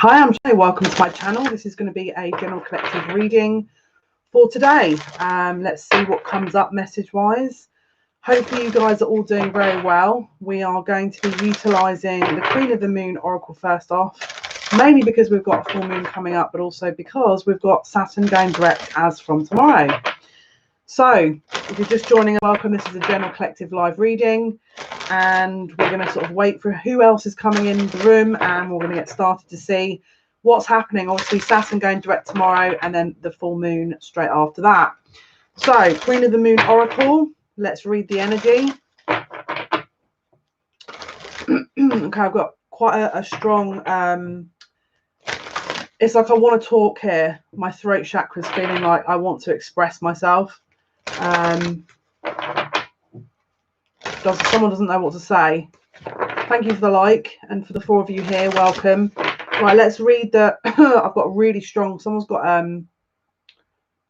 Hi, I'm Jale. Welcome to my channel. This is going to be a general collective reading for today. Let's see what comes up message wise. Hopefully you guys are all doing very well. We are going to be utilizing the Queen of the Moon Oracle first off, mainly because we've got a full moon coming up, but also because we've got Saturn going direct as from tomorrow. So if you're just joining, welcome. This is a general collective live reading, and we're going to sort of wait for who else is coming in the room, and we're going to get started to see what's happening. Obviously Saturn going direct tomorrow, and then the full moon straight after that. So Queen of the Moon Oracle, let's read the energy. Okay, I've got quite a strong it's like I want to talk here. My throat chakra is feeling like I want to express myself. Someone doesn't know what to say. Thank you for the like, and for the 4 of you here, welcome. Right, let's read the I've got really strong, someone's got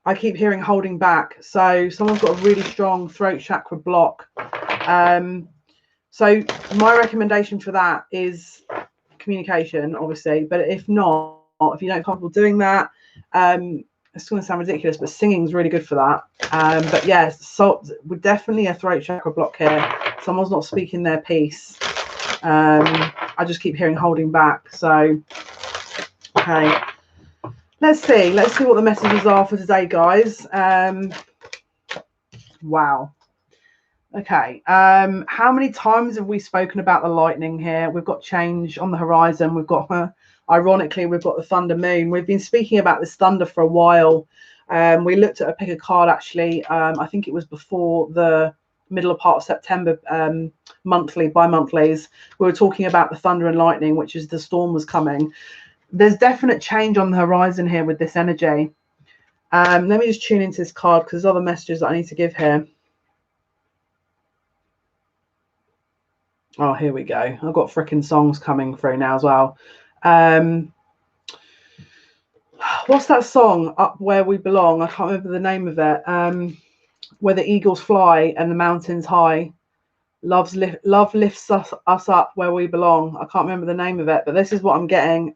I keep hearing holding back, so someone's got a really strong throat chakra block. So my recommendation for that is communication, obviously, but if not, if you don't feel comfortable doing that, it's going to sound ridiculous, but singing is really good for that. But yes, so we're definitely a throat chakra block here. Someone's not speaking their piece. I just keep hearing holding back. So okay, let's see what the messages are for today, guys. Wow. Okay, how many times have we spoken about the lightning here? We've got change on the horizon. We've got ironically, we've got the thunder moon. We've been speaking about this thunder for a while. We looked at a pick a card, actually. I think it was before the middle part of September, bi-monthlies. We were talking about the thunder and lightning, which is the storm was coming. There's definite change on the horizon here with this energy. Let me just tune into this card because there's other messages that I need to give here. Oh, here we go. I've got freaking songs coming through now as well. What's that song, Up Where We Belong? I can't remember the name of it. Where the eagles fly and the mountains high. Love lifts us up where we belong. I can't remember the name of it, but this is what I'm getting.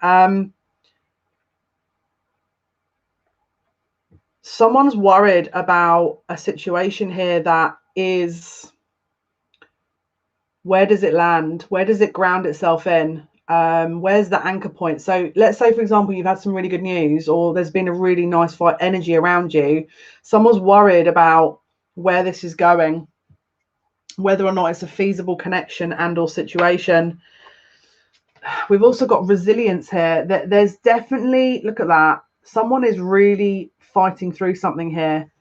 Someone's worried about a situation here that is, where does it land? Where does it ground itself in? Where's the anchor point? So let's say, for example, you've had some really good news, or there's been a really nice fight energy around you. Someone's worried about where this is going, whether or not it's a feasible connection and or situation. We've also got resilience here. There's definitely, look at that, someone is really fighting through something here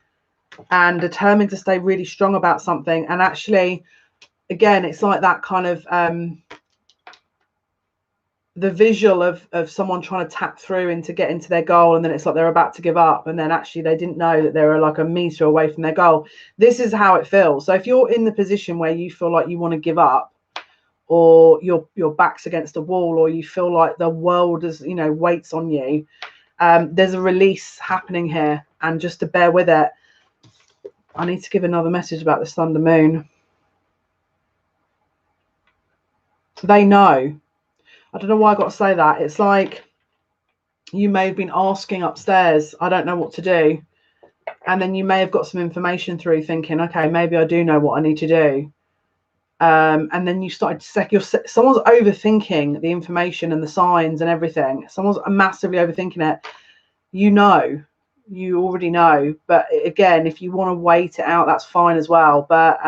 and determined to stay really strong about something. And actually, again, it's like that kind of the visual of someone trying to tap through and to get into their goal, and then it's like they're about to give up, and then actually they didn't know that they were like a meter away from their goal. This is how it feels. So if you're in the position where you feel like you want to give up, or your back's against a wall, or you feel like the world is, you know, weights on you, there's a release happening here, and just to bear with it. I need to give another message about this thunder moon. They know. I don't know why I got to say that. It's like you may have been asking upstairs, I don't know what to do. And then you may have got some information through thinking, okay, maybe I do know what I need to do. And then you started to someone's overthinking the information and the signs and everything. Someone's massively overthinking it. You already know. But again, if you want to wait it out, that's fine as well. But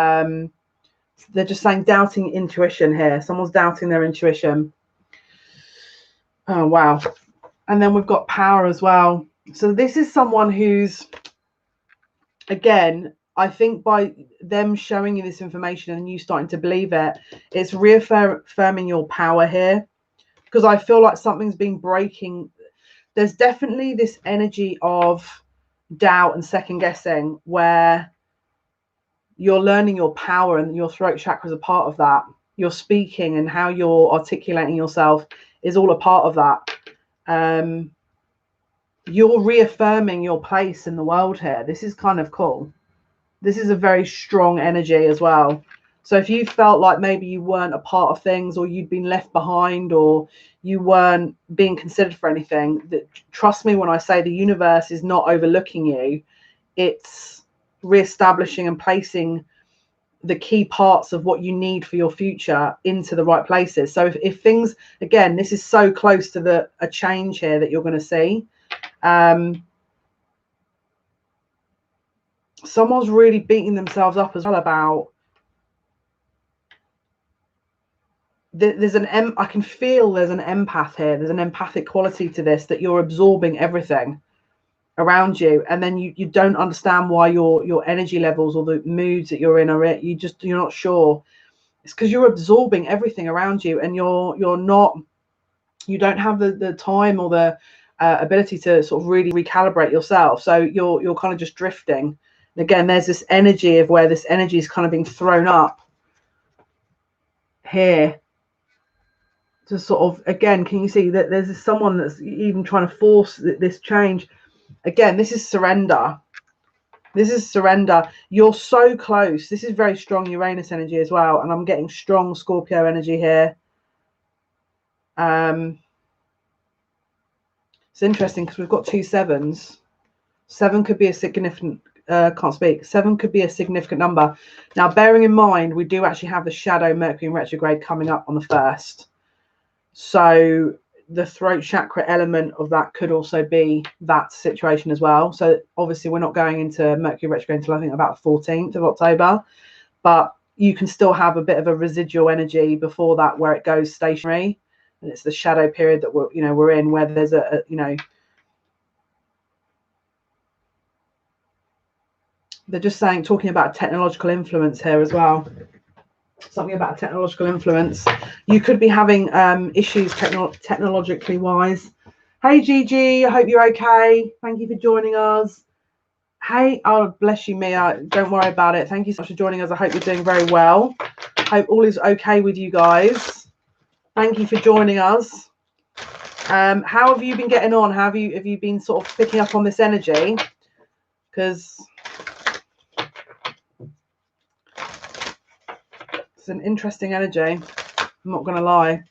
they're just saying doubting intuition here. Someone's doubting their intuition. Oh, wow. And then we've got power as well. So this is someone who's, again, I think by them showing you this information and you starting to believe it, it's reaffirming your power here. Because I feel like something's been breaking. There's definitely this energy of doubt and second guessing where you're learning your power, and your throat chakra is a part of that. Your speaking and how you're articulating yourself is all a part of that. You're reaffirming your place in the world here. This is kind of cool. This is a very strong energy as well. So if you felt like maybe you weren't a part of things, or you'd been left behind, or you weren't being considered for anything, that, trust me when I say the universe is not overlooking you. It's reestablishing and placing the key parts of what you need for your future into the right places. So if things, again, this is so close to a change here that you're going to see. Someone's really beating themselves up as well about, there's I can feel there's an empath here. There's an empathic quality to this, that you're absorbing everything around you, and then you don't understand why your energy levels or the moods that you're in are it. You're not sure. It's because you're absorbing everything around you, and you don't have the time or the ability to sort of really recalibrate yourself. So you're kind of just drifting. And again, there's this energy of where this energy is kind of being thrown up here to sort of, again, can you see that there's someone that's even trying to force this change? Again, this is surrender. This is surrender. You're so close. This is very strong Uranus energy as well, and I'm getting strong Scorpio energy here. It's interesting because we've got 2 7s. 7 could be a significant, can't speak. 7 could be a significant number. Now, bearing in mind, we do actually have the shadow Mercury in retrograde coming up on the 1st. So the throat chakra element of that could also be that situation as well. So obviously we're not going into Mercury retrograde until I think about the 14th of October, but you can still have a bit of a residual energy before that where it goes stationary, and it's the shadow period that we're in, where there's they're just talking about technological influence here as well. Something about technological influence. You could be having issues technologically wise. Hey Gigi, I hope you're okay. Thank you for joining us. Hey, oh bless you, Mia. Don't worry about it. Thank you so much for joining us. I hope you're doing very well. Hope all is okay with you guys. Thank you for joining us. How have you been getting on? Have you been sort of picking up on this energy? Because it's an interesting energy. I'm not going to lie.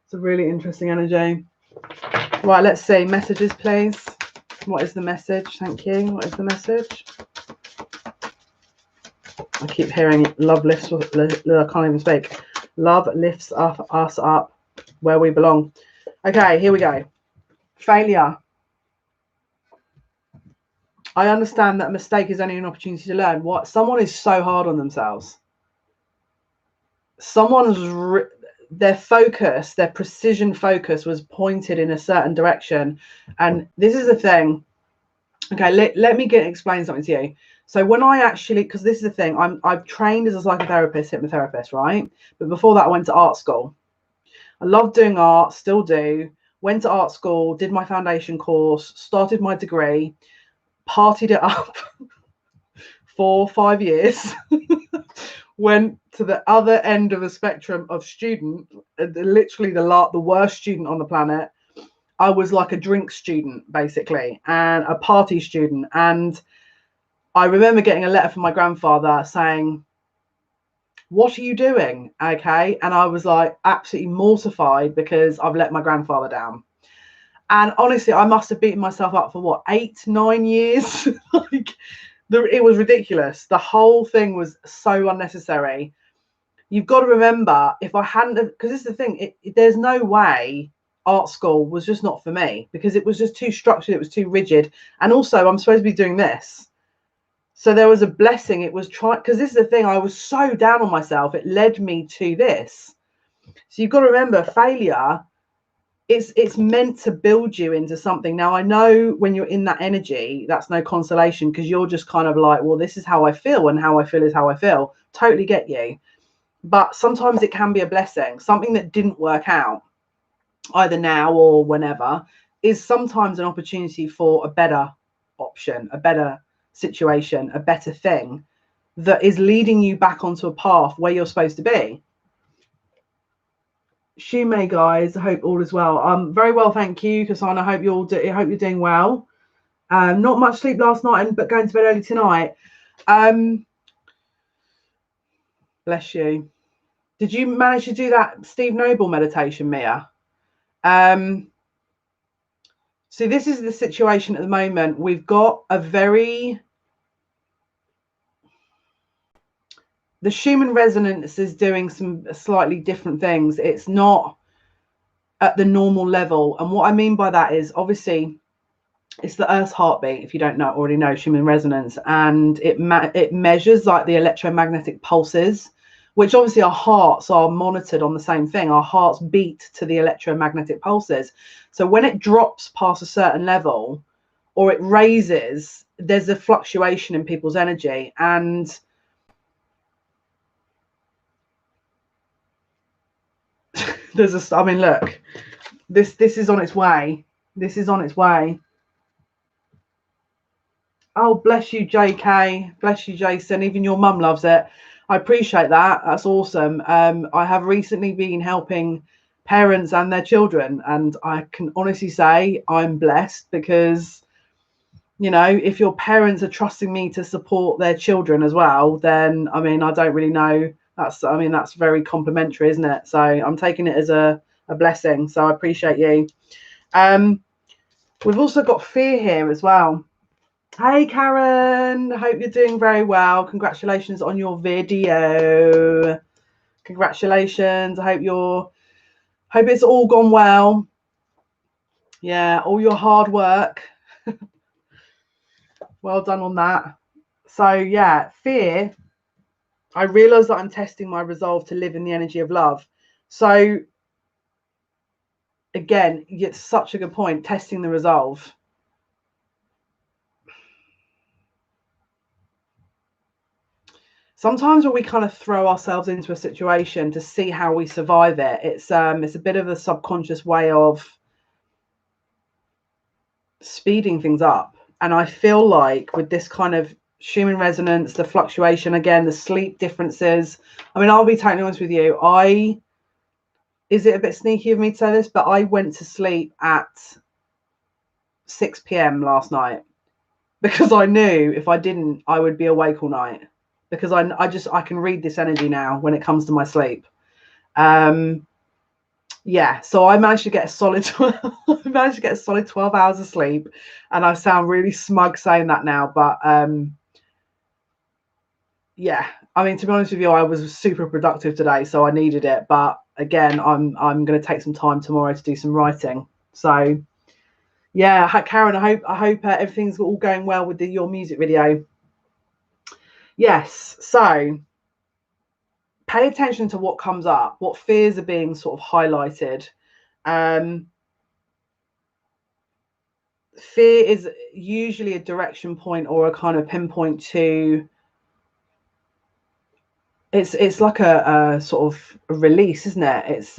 It's a really interesting energy. Right, let's see. Messages, please. What is the message? Thank you. What is the message? I keep hearing love lifts. I can't even speak. Love lifts us up where we belong. Okay, here we go. Failure. I understand that a mistake is only an opportunity to learn. What? Someone is so hard on themselves. Their focus, their precision focus was pointed in a certain direction. And this is the thing. Okay, let me explain something to you. So when I actually, because this is the thing, I've trained as a psychotherapist, hypnotherapist, right? But before that, I went to art school. I love doing art, still do. Went to art school, did my foundation course, started my degree, partied it up for 5 years. Went to the other end of the spectrum of student, literally the worst student on the planet. I was like a drink student, basically, and a party student. And I remember getting a letter from my grandfather saying, "What are you doing?" Okay. And I was like absolutely mortified because I've let my grandfather down. And honestly, I must have beaten myself up for what, 8-9 years? It was ridiculous. The whole thing was so unnecessary. You've got to remember, if I hadn't, because this is the thing, there's no way art school was just not for me, because it was just too structured, it was too rigid. And also, I'm supposed to be doing this. So there was a blessing. It was because this is the thing, I was so down on myself, it led me to this. So you've got to remember, failure, it's meant to build you into something. Now, I know when you're in that energy, that's no consolation, because you're just kind of like, well, this is how I feel, and how I feel is how I feel. Totally get you. But sometimes it can be a blessing. Something that didn't work out, either now or whenever, is sometimes an opportunity for a better option, a better situation, a better thing that is leading you back onto a path where you're supposed to be. Shumei, guys, I hope all is well. Very well, thank you, Kasana. I hope you're doing well. Not much sleep last night, but going to bed early tonight. Bless you. Did you manage to do that Steve Noble meditation, Mia? So this is the situation at the moment. We've got the Schumann resonance is doing some slightly different things. It's not at the normal level. And what I mean by that is, obviously, it's the Earth's heartbeat, if you don't already know Schumann resonance, and it measures like the electromagnetic pulses, which obviously our hearts are monitored on the same thing. Our hearts beat to the electromagnetic pulses. So when it drops past a certain level or it raises, there's a fluctuation in people's energy. And I mean, look, this is on its way. This is on its way. Oh, bless you, JK. Bless you, Jason. Even your mum loves it. I appreciate that. That's awesome. I have recently been helping parents and their children, and I can honestly say I'm blessed because, you know, if your parents are trusting me to support their children as well, then, I mean, I don't really know. That's very complimentary, isn't it? So I'm taking it as a blessing. So I appreciate you. We've also got fear here as well. Hey Karen, I hope you're doing very well. Congratulations on your video. Congratulations. I hope it's all gone well. Yeah, all your hard work. Well done on that. So yeah, fear. I realize that I'm testing my resolve to live in the energy of love. So again, it's such a good point, testing the resolve. Sometimes when we kind of throw ourselves into a situation to see how we survive it, it's a bit of a subconscious way of speeding things up. And I feel like with this kind of Schumann resonance, the fluctuation, again, the sleep differences. I mean, I'll be totally honest with you. Is it a bit sneaky of me to say this, but I went to sleep at 6 p.m. last night because I knew if I didn't, I would be awake all night. Because I can read this energy now when it comes to my sleep. Yeah, so I managed to get a solid 12 hours of sleep, and I sound really smug saying that now, but yeah, I mean, to be honest with you, I was super productive today, so I needed it. But again, I'm going to take some time tomorrow to do some writing. So yeah, Karen, I hope everything's all going well with your music video. Yes, so pay attention to what comes up, what fears are being sort of highlighted. Fear is usually a direction point or a kind of pinpoint to, it's like a sort of a release, isn't it? It's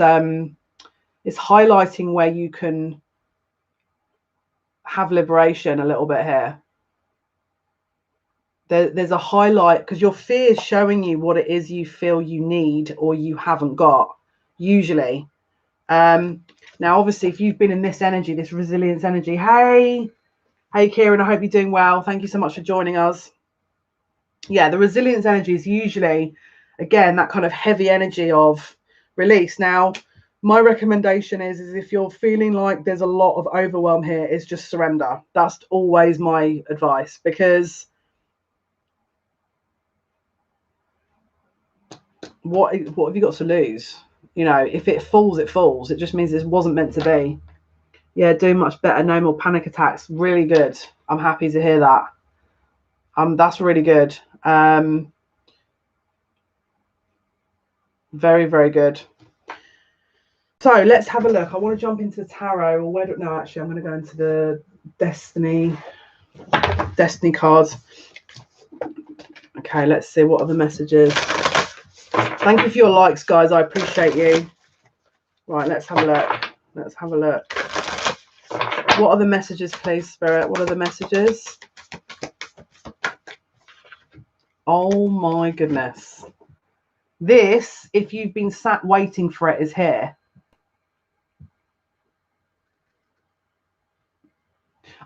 highlighting where you can have liberation a little bit here. There's a highlight because your fear is showing you what it is you feel you need or you haven't got usually. Now obviously if you've been in this energy, this resilience energy, hey Kieran, I hope you're doing well. Thank you so much for joining us. Yeah, the resilience energy is usually, again, that kind of heavy energy of release. Now my recommendation is if you're feeling like there's a lot of overwhelm here, is just surrender. That's always my advice, because what have you got to lose? You know, if it falls, it falls. It just means it wasn't meant to be. Yeah, doing much better. No more panic attacks. Really good. I'm happy to hear that. That's really good. Very, very good. So let's have a look. I want to jump into the tarot, or where? No, actually, I'm going to go into the destiny cards. Okay, let's see what are the messages. Thank you for your likes, guys. I appreciate you. Right, let's have a look. Let's have a look. What are the messages, please, Spirit? What are the messages? Oh my goodness. This, if you've been sat waiting for it, is here.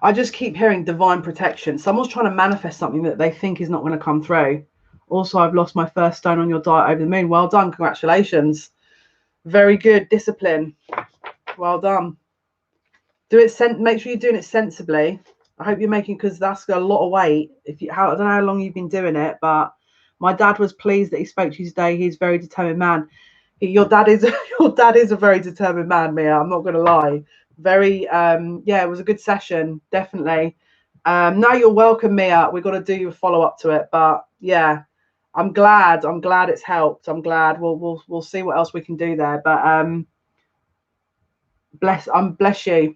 I just keep hearing divine protection. Someone's trying to manifest something that they think is not going to come through, Also, I've lost my first stone on your diet over the moon. Well done. Congratulations. Very good. Discipline. Well done. Do it. Make sure you're doing it sensibly. I hope you're making, because that's a lot of weight. I don't know how long you've been doing it, but my dad was pleased that he spoke to you today. He's a very determined man. Your dad is a very determined man, Mia. I'm not going to lie. Very, yeah, it was a good session, definitely. No, you're welcome, Mia. We've got to do a follow up to it, but yeah, I'm glad it's helped. I'm glad. We'll see what else we can do there, but bless you.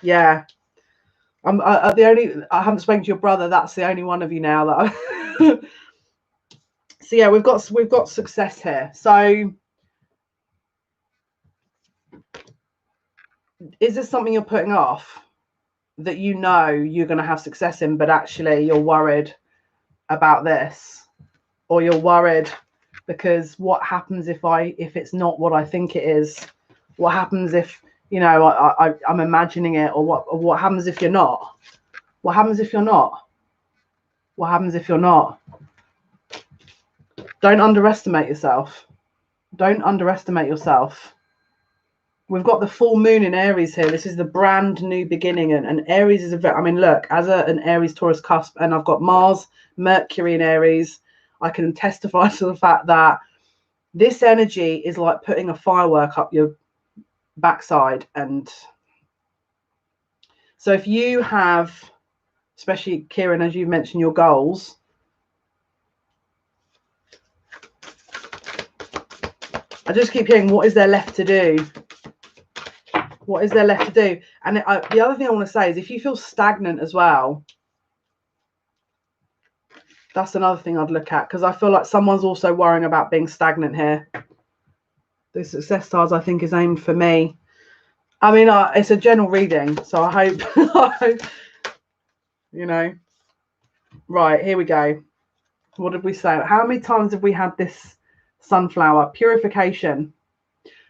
Yeah. I haven't spoken to your brother. That's the only one of you now that so yeah, we've got success here. So is this something you're putting off that you know you're going to have success in, but actually you're worried about this, or you're worried because what happens if it's not what I think it is? What happens if, you know, I'm imagining it, or what happens if you're not? What happens if you're not? What happens if you're not? Don't underestimate yourself. Don't underestimate yourself. We've got the full moon in Aries here. This is the brand new beginning, and Aries is I mean, look, as an Aries Taurus cusp, and I've got Mars, Mercury in Aries, I can testify to the fact that this energy is like putting a firework up your backside. And so if you have, especially Kieran, as you mentioned, your goals, I just keep hearing, what is there left to do? What is there left to do? And the other thing I want to say is, if you feel stagnant as well, that's another thing I'd look at, because I feel like someone's also worrying about being stagnant here. The success stars, I think, is aimed for me. I mean, it's a general reading, so I hope, you know. Right, here we go. What did we say? How many times have we had this sunflower? Purification.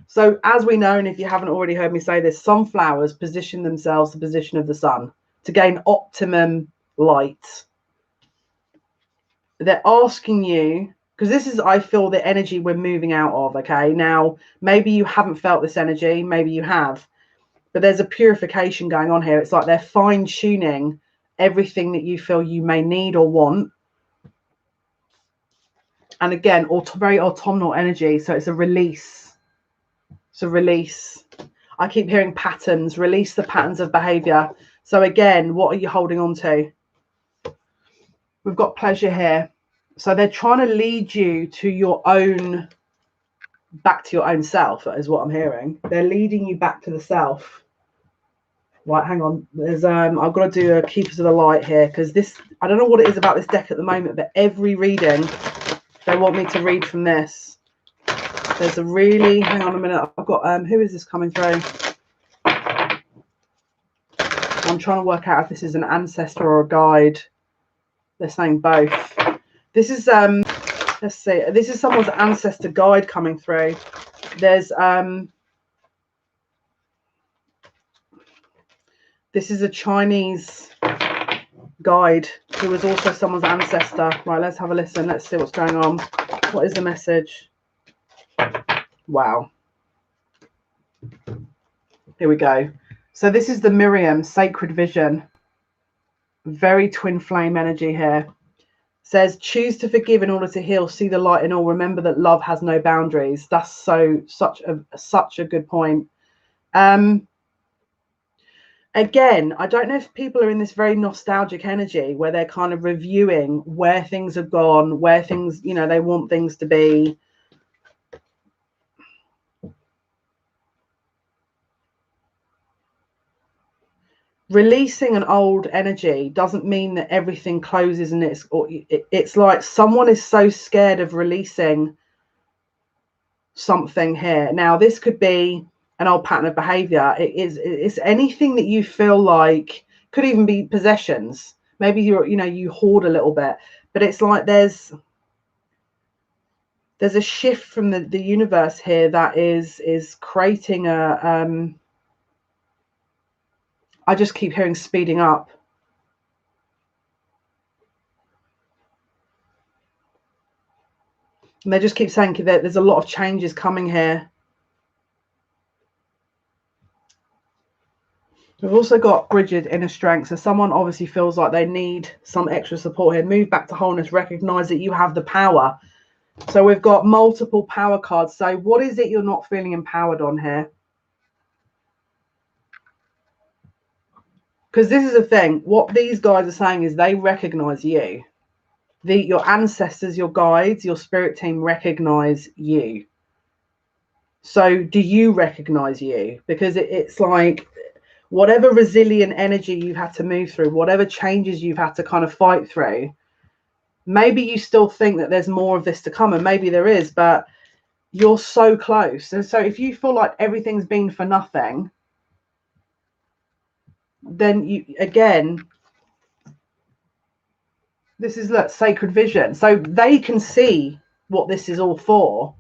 So as we know, and if you haven't already heard me say this, sunflowers position themselves to the position of the sun to gain optimum light. They're asking you, because this is, I feel, the energy we're moving out of. Okay, now maybe you haven't felt this energy, maybe you have, but there's a purification going on here. It's like they're fine-tuning everything that you feel you may need or want. And again, very autumnal energy, so it's a release. It's a release. I keep hearing patterns. Release the patterns of behavior. So again, what are you holding on to? We've got pleasure here. So they're trying to lead you to your own, back to your own self, is what I'm hearing. They're leading you back to the self. Right, hang on. There's I've got to do a Keepers of the Light here, because this, I don't know what it is about this deck at the moment, but every reading they want me to read from this. There's a really, hang on a minute, I've got who is this coming through? I'm trying to work out if this is an ancestor or a guide. They're saying both. This is let's see, this is someone's ancestor guide coming through. There's this is a Chinese guide who was also someone's ancestor. Right, let's have a listen. Let's see what's going on. What is the message? Wow. Here we go. So this is the Miriam Sacred Vision. Very twin flame energy here. Says, choose to forgive in order to heal. See the light in all. Remember that love has no boundaries. That's such a good point. Again, I don't know if people are in this very nostalgic energy where they're kind of reviewing where things have gone, where things, you know, they want things to be. Releasing an old energy doesn't mean that everything closes, and it's like someone is so scared of releasing something here. Now, this could be an old pattern of behavior. It's anything that you feel like, could even be possessions. Maybe you hoard a little bit, but it's like there's a shift from the universe here that is creating a I just keep hearing speeding up. And they just keep saying that there's a lot of changes coming here. We've also got Bridget, inner strength. So someone obviously feels like they need some extra support here. Move back to wholeness. Recognize that you have the power. So we've got multiple power cards. So what is it you're not feeling empowered on here? Because this is the thing. What these guys are saying is they recognize you. Your ancestors, your guides, your spirit team recognize you. So do you recognize you? Because it's like whatever resilient energy you've had to move through, whatever changes you've had to kind of fight through, maybe you still think that there's more of this to come, and maybe there is, but you're so close. And so if you feel like everything's been for nothing, then you, again, this is, look, sacred vision. So they can see what this is all for.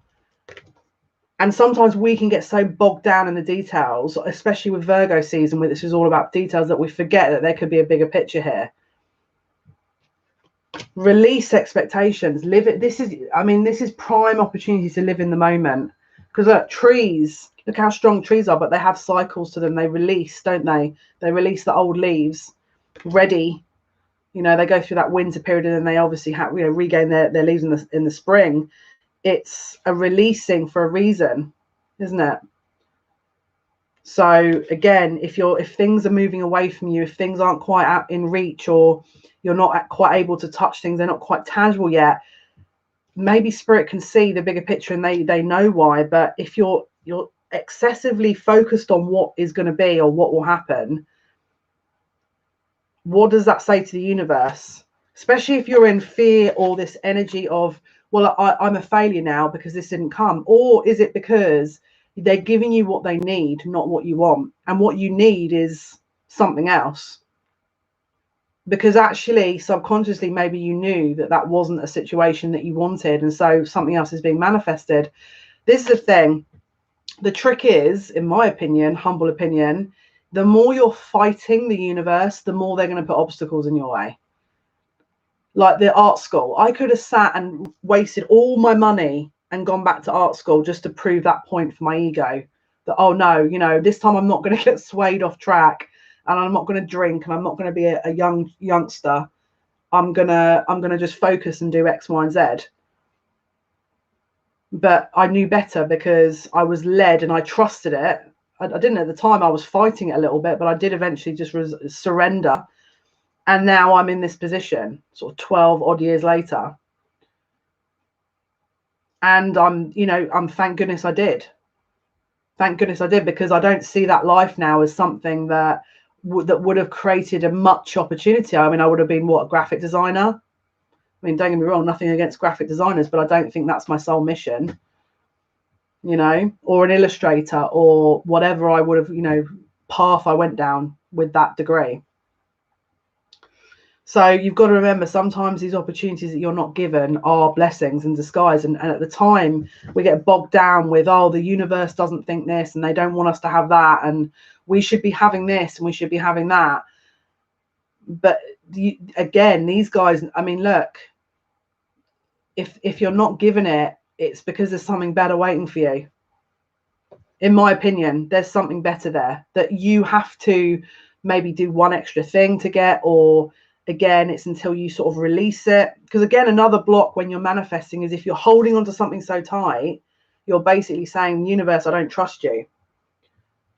And sometimes we can get so bogged down in the details, especially with Virgo season, where this is all about details, that we forget that there could be a bigger picture here. Release expectations. Live it. This is prime opportunity to live in the moment. Because look, trees, look how strong trees are, but they have cycles to them. They release, don't they? They release the old leaves, ready. You know, they go through that winter period, and then they obviously have, you know, regain their leaves in the spring. It's a releasing for a reason, isn't it? So again, if things are moving away from you, if things aren't quite out in reach, or you're not quite able to touch things, they're not quite tangible yet, maybe spirit can see the bigger picture, and they know why. But if you're excessively focused on what is going to be or what will happen, what does that say to the universe? Especially if you're in fear, or this energy of, well, I'm a failure now because this didn't come. Or is it because they're giving you what they need, not what you want? And what you need is something else. Because actually, subconsciously, maybe you knew that that wasn't a situation that you wanted. And so something else is being manifested. This is the thing. The trick is, in my opinion, humble opinion, the more you're fighting the universe, the more they're going to put obstacles in your way. Like the art school, I could have sat and wasted all my money and gone back to art school just to prove that point for my ego, that, oh no, you know, this time I'm not going to get swayed off track, and I'm not going to drink, and I'm not going to be a youngster. I'm gonna just focus and do X, Y, and Z. But I knew better because I was led and I trusted it. I didn't at the time. I was fighting it a little bit, but I did eventually just surrender. And now I'm in this position, sort of 12 odd years later. And I'm thank goodness I did. Thank goodness I did, because I don't see that life now as something that would have created a much opportunity. I mean, I would have been, what, a graphic designer? I mean, don't get me wrong, nothing against graphic designers, but I don't think that's my sole mission, you know, or an illustrator, or whatever I would have, you know, path I went down with that degree. So you've got to remember, sometimes these opportunities that you're not given are blessings in disguise. And at the time, we get bogged down with, oh, the universe doesn't think this, and they don't want us to have that, and we should be having this, and we should be having that. But again, these guys, I mean, look, if you're not given it, it's because there's something better waiting for you. In my opinion, there's something better there that you have to maybe do one extra thing to get, or again, it's until you sort of release it. Because again, another block when you're manifesting is if you're holding on to something so tight, you're basically saying, universe, I don't trust you.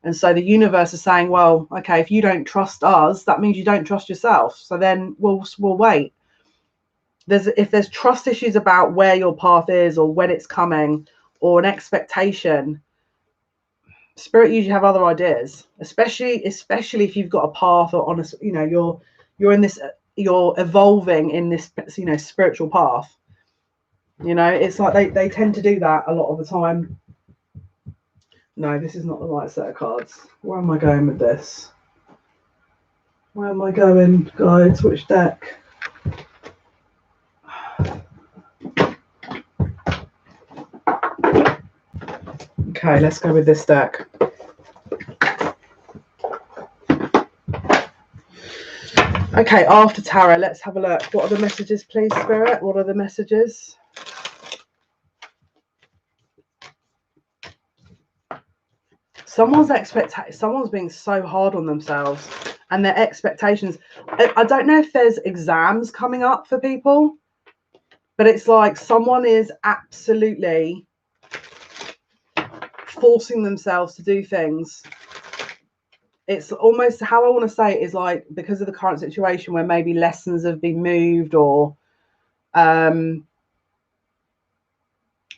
And so the universe is saying, well, okay, if you don't trust us, that means you don't trust yourself. So then we'll wait. If there's trust issues about where your path is, or when it's coming, or an expectation, spirit usually have other ideas, especially if you've got a path, or on a, you know, you're in this, you're evolving in this, you know, spiritual path. You know, it's like they tend to do that a lot of the time. No, this is not the right set of cards. Where am I going with this? Where am I going, guys? Which deck? Okay, let's go with this deck. Okay, after tarot, let's have a look. What are the messages, please, Spirit? What are the messages? someone's being so hard on themselves and their expectations. I don't know if there's exams coming up for people, but it's like someone is absolutely forcing themselves to do things. It's almost, how I want to say it is like, because of the current situation where maybe lessons have been moved, or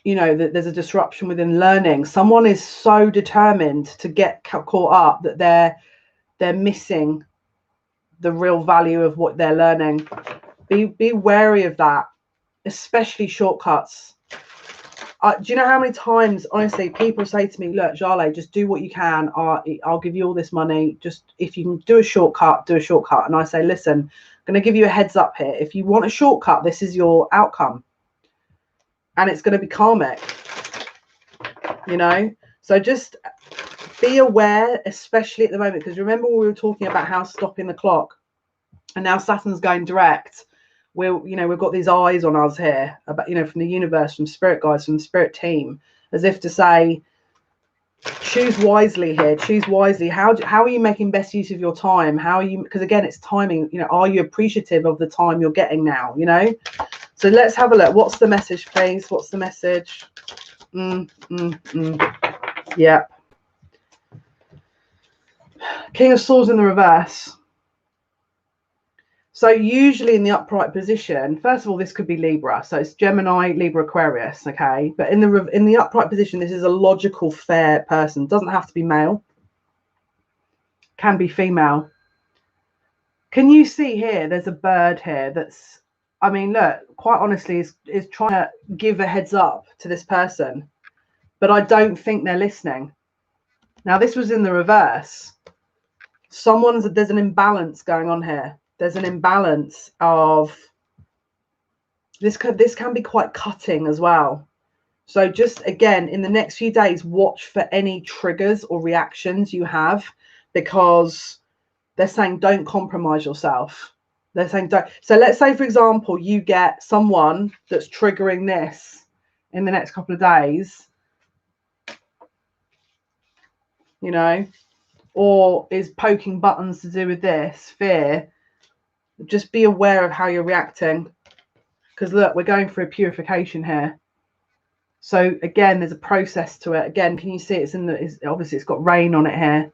you know, that there's a disruption within learning. Someone is so determined to get caught up that they're missing the real value of what they're learning. Be wary of that, especially shortcuts. Do you know how many times, honestly, people say to me, look, Jale, just do what you can. I'll give you all this money. Just, if you can do a shortcut, do a shortcut. And I say, listen, I'm going to give you a heads up here. If you want a shortcut, this is your outcome. And it's going to be karmic, you know? So just be aware, especially at the moment, because remember we were talking about how stopping the clock, and now Saturn's going direct. We've got these eyes on us here, about, you know, from the universe, from spirit guides, from the spirit team, as if to say, choose wisely here, choose wisely. How are you making best use of your time? How are you, because again, it's timing, you know, are you appreciative of the time you're getting now, you know? So let's have a look. What's the message, please? What's the message? Yeah. King of Swords in the reverse. So usually in the upright position, first of all, this could be Libra. So it's Gemini, Libra, Aquarius, okay? But in the upright position, this is a logical, fair person. Doesn't have to be male. Can be female. Can you see here? There's a bird here that's, I mean, look, quite honestly, is trying to give a heads up to this person. But I don't think they're listening. Now, this was in the reverse. There's an imbalance going on here. There's an imbalance of this can be quite cutting as well. So just again, in the next few days, watch for any triggers or reactions you have, because they're saying don't compromise yourself. They're saying don't. So let's say, for example, you get someone that's triggering this in the next couple of days, you know, or is poking buttons to do with this fear. Just be aware of how you're reacting, because look, we're going through a purification here. So again, there's a process to it. Again, can you see obviously it's got rain on it here.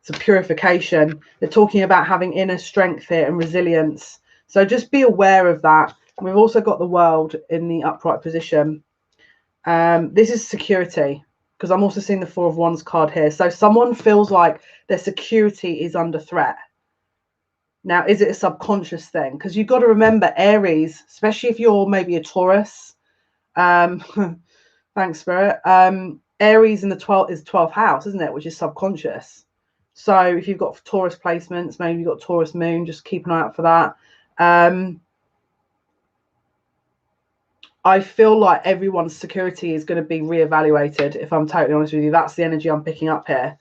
It's a purification. They're talking about having inner strength here and resilience. So just be aware of that. And we've also got the World in the upright position. This is security, because I'm also seeing the Four of Wands card here. So someone feels like their security is under threat. Now, is it a subconscious thing? Because you've got to remember, Aries, especially if you're maybe a Taurus, thanks, Spirit. Aries in the 12th house, isn't it? Which is subconscious. So if you've got Taurus placements, maybe you've got Taurus moon, just keep an eye out for that. I feel like everyone's security is going to be reevaluated, if I'm totally honest with you. That's the energy I'm picking up here.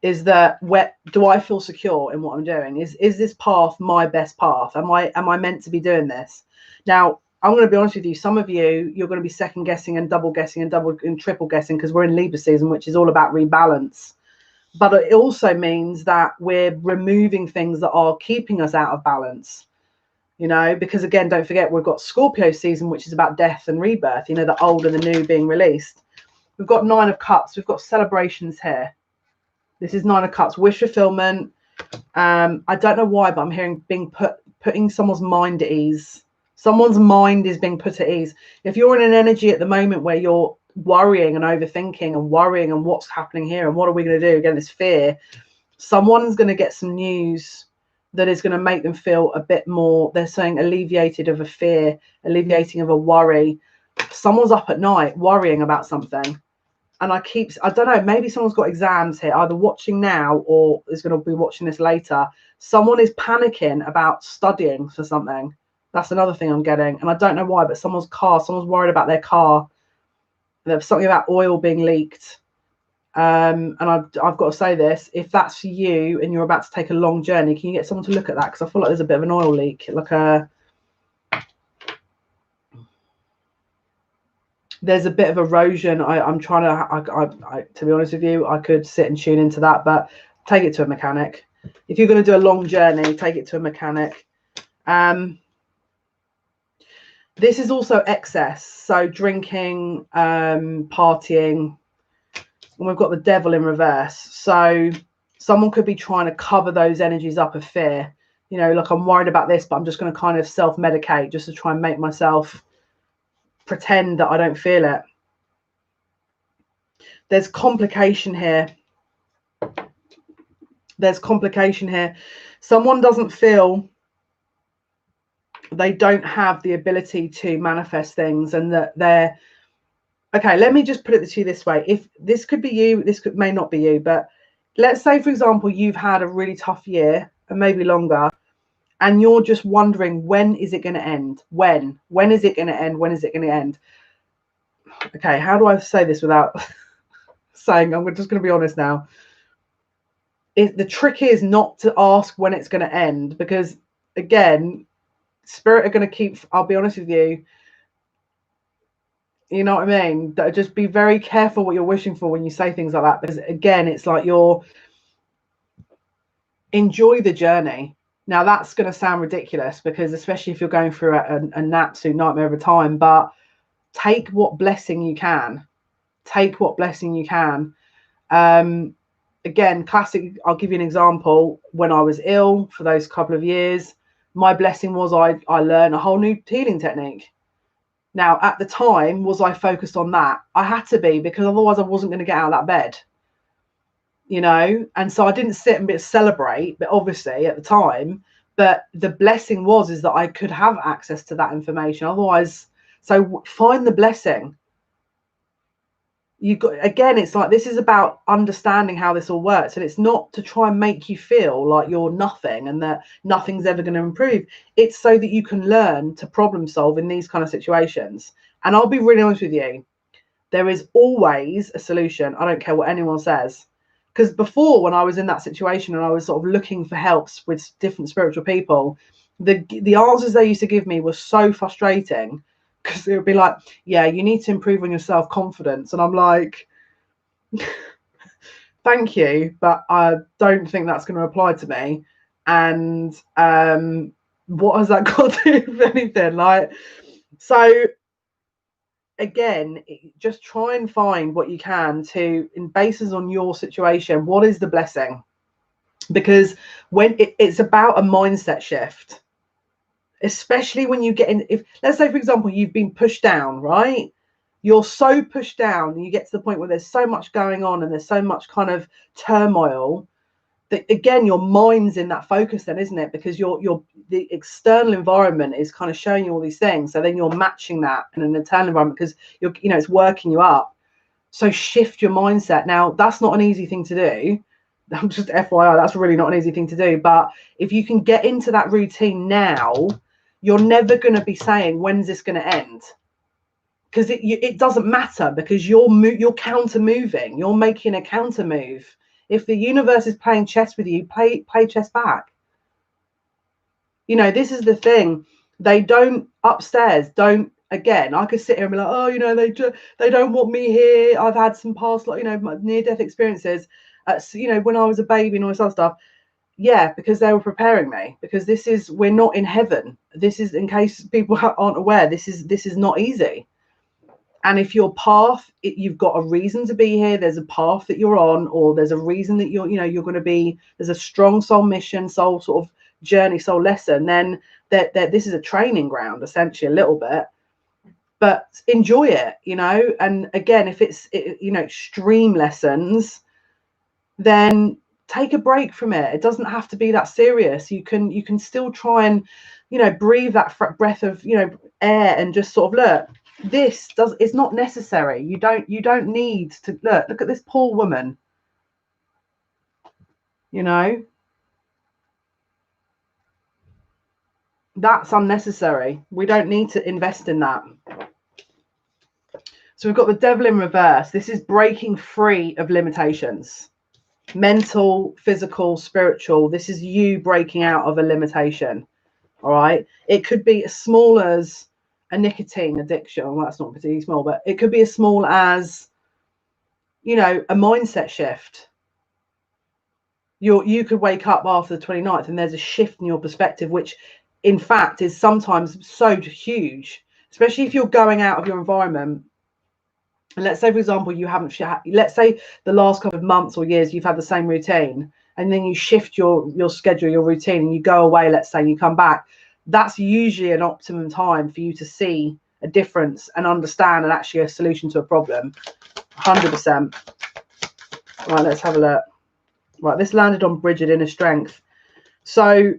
Is that, where do I feel secure in what I'm doing? Is this path my best path? Am I meant to be doing this? Now, I'm going to be honest with you. Some of you, you're going to be second guessing and double guessing and triple guessing, because we're in Libra season, which is all about rebalance. But it also means that we're removing things that are keeping us out of balance, you know, because again, don't forget, we've got Scorpio season, which is about death and rebirth, you know, the old and the new being released. We've got Nine of Cups. We've got celebrations here. This is Nine of Cups, wish fulfillment. I don't know why, but I'm hearing putting someone's mind at ease. Someone's mind is being put at ease. If you're in an energy at the moment where you're worrying and overthinking and worrying and what's happening here and what are we going to do, again, this fear, someone's going to get some news that is going to make them feel a bit more, they're saying, alleviated of a fear, alleviating of a worry. Someone's up at night worrying about something. And I don't know, maybe someone's got exams here, either watching now or is going to be watching this later. Someone is panicking about studying for something. That's another thing I'm getting. And I don't know why, but someone's worried about their car. There's something about oil being leaked. And I've got to say this, if that's for you and you're about to take a long journey, can you get someone to look at that? Because I feel like there's a bit of an oil leak, like a... there's a bit of erosion. I'm trying to, to be honest with you, I could sit and tune into that, but take it to a mechanic. If you're going to do a long journey, take it to a mechanic. This is also excess, so drinking, partying, and we've got the devil in reverse. So someone could be trying to cover those energies up of fear. You know, like, I'm worried about this, but I'm just going to kind of self-medicate just to try and make myself pretend that I don't feel it. There's complication here. There's complication here. Someone doesn't feel they don't have the ability to manifest things, and that they're okay. Let me just put it to you this way. If this could be you, this may not be you, but let's say, for example, you've had a really tough year and maybe longer, and you're just wondering, when is it going to end? When is it going to end? When is it going to end? Okay, how do I say this without saying, I'm just going to be honest now. The trick is not to ask when it's going to end, because again, spirit are going to keep, I'll be honest with you, you know what I mean? Just be very careful what you're wishing for when you say things like that, because again, it's like you're enjoy the journey. Now that's going to sound ridiculous, because especially if you're going through an absolute nightmare of a time, but take what blessing you can. Take what blessing you can. Again, classic, I'll give you an example. When I was ill for those couple of years, my blessing was I learned a whole new healing technique. Now, at the time, was I focused on that? I had to be, because otherwise I wasn't going to get out of that bed, you know. And so I didn't sit and celebrate, but obviously at the time, but the blessing is that I could have access to that information. Otherwise, so find the blessing. You got, again, it's like, this is about understanding how this all works, and it's not to try and make you feel like you're nothing and that nothing's ever going to improve. It's so that you can learn to problem solve in these kind of situations. And I'll be really honest with you, there is always a solution. I don't care what anyone says, because before, when I was in that situation and I was sort of looking for helps with different spiritual people, the answers they used to give me were so frustrating, because it would be like, yeah, you need to improve on your self-confidence. And I'm like, thank you, but I don't think that's going to apply to me. And what has that got to do with anything? Like, so again, just try and find what you can to, in basis on your situation, what is the blessing? Because when it's about a mindset shift, especially when you get in, if let's say, for example, you've been pushed down, right? You're so pushed down and you get to the point where there's so much going on and there's so much kind of turmoil that, again, your mind's in that focus then, isn't it? Because the external environment is kind of showing you all these things, so then you're matching that in an internal environment, because you're, you know, it's working you up. So shift your mindset. Now, that's not an easy thing to do. I'm just FYI, that's really not an easy thing to do. But if you can get into that routine now, you're never going to be saying, when's this going to end? Because it doesn't matter, because you're counter moving. You're making a counter move. If the universe is playing chess with you, play chess back. You know, this is the thing. They don't, upstairs, don't, again, I could sit here and be like, oh, you know, they don't want me here. I've had some past, like, you know, near-death experiences, you know, when I was a baby and all this other stuff. Yeah, because they were preparing me, because we're not in heaven. This is, in case people aren't aware, this is not easy. And if your path, you've got a reason to be here, there's a path that you're on, or there's a reason that you're going to be, there's a strong soul mission, soul sort of journey, soul lesson, then that this is a training ground, essentially, a little bit. But enjoy it, you know. And again, if it's you know, extreme lessons, then take a break from it. It doesn't have to be that serious. You can still try and, you know, breathe that breath of, you know, air, and just sort of look, it's not necessary. You don't need to look at this poor woman, you know. That's unnecessary. We don't need to invest in that. So we've got the devil in reverse. This is breaking free of limitations. Mental, physical, spiritual. This is you breaking out of a limitation. All right. It could be as small as a nicotine addiction. Well, that's not particularly small, but it could be as small as, you know, a mindset shift. You could wake up after the 29th and there's a shift in your perspective, which in fact is sometimes so huge, especially if you're going out of your environment. And let's say, for example, you haven't, let's say the last couple of months or years, you've had the same routine, and then you shift your schedule, your routine, and you go away, let's say, and you come back. That's usually an optimum time for you to see a difference and understand and actually a solution to a problem. 100%. Right, let's have a look. Right, this landed on Bridget Inner Strength. So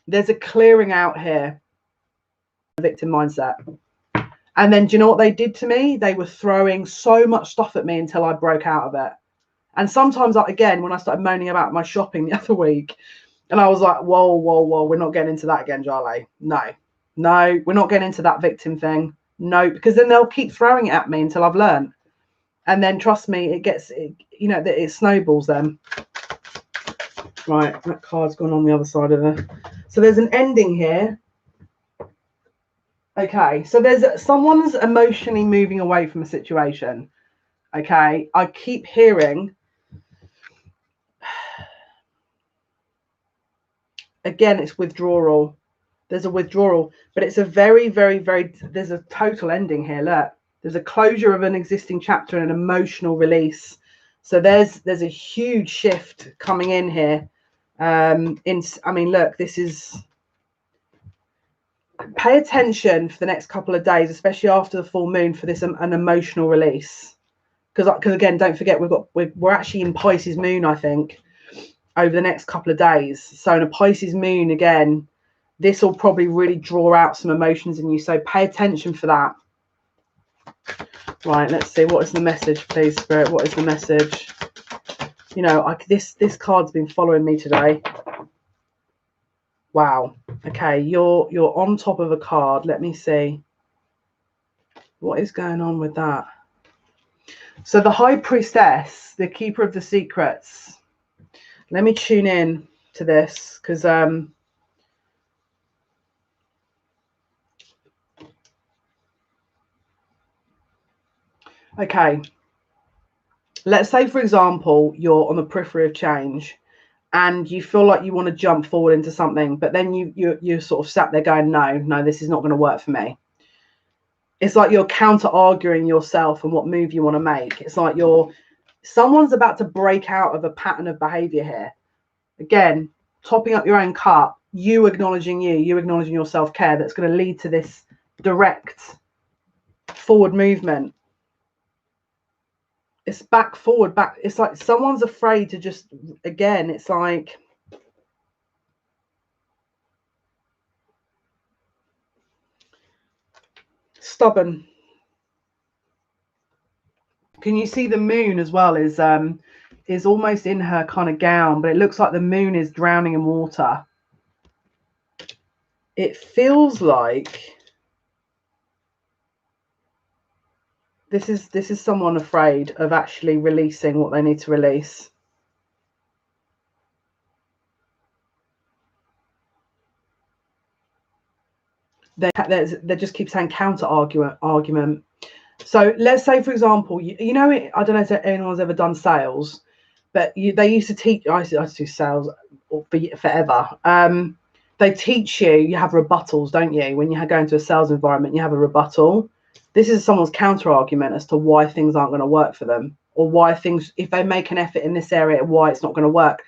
there's a clearing out here, victim mindset. And then do you know what they did to me? They were throwing so much stuff at me until I broke out of it. And sometimes, again, when I started moaning about my shopping the other week, and I was like, whoa, whoa, whoa, we're not getting into that again, Jale. No, we're not getting into that victim thing. No, because then they'll keep throwing it at me until I've learned. And then trust me, you know, it snowballs then. Right, that card's gone on the other side of it. So there's an ending here. Okay, so there's someone's emotionally moving away from a situation. Okay, I keep hearing, again, it's withdrawal. There's a withdrawal, but it's a very, very, very, there's a total ending here. Look, there's a closure of an existing chapter and an emotional release. So there's a huge shift coming in here. I mean, look, this is, pay attention for the next couple of days, especially after the full moon, for this an emotional release. Because again, don't forget, we're actually in Pisces moon, I think, over the next couple of days. So in a Pisces moon, again, this will probably really draw out some emotions in you. So pay attention for that. Right, let's see. What is the message, please, Spirit? What is the message? You know, this card's been following me today. Wow. Okay, you're on top of a card. Let me see. What is going on with that? So the High Priestess, the Keeper of the Secrets. Let me tune in to this, because okay, let's say, for example, you're on the periphery of change and you feel like you want to jump forward into something, but then you sort of sat there going, no, this is not going to work for me. It's like you're counter arguing yourself and what move you want to make. It's like someone's about to break out of a pattern of behavior here. Again, topping up your own cup, you acknowledging your self-care, that's going to lead to this direct forward movement. It's back, forward, back. It's like someone's afraid to just, again, it's like, stubborn. Can you see the moon as well is almost in her kind of gown, but it looks like the moon is drowning in water. It feels like this is someone afraid of actually releasing what they need to release. They just keep saying counter argument. So let's say, for example, you know, I don't know if anyone's ever done sales, but they used to teach. I used to do sales forever. They teach you have rebuttals, don't you? When you go into a sales environment, you have a rebuttal. This is someone's counter argument as to why things aren't going to work for them, or why things, if they make an effort in this area, why it's not going to work.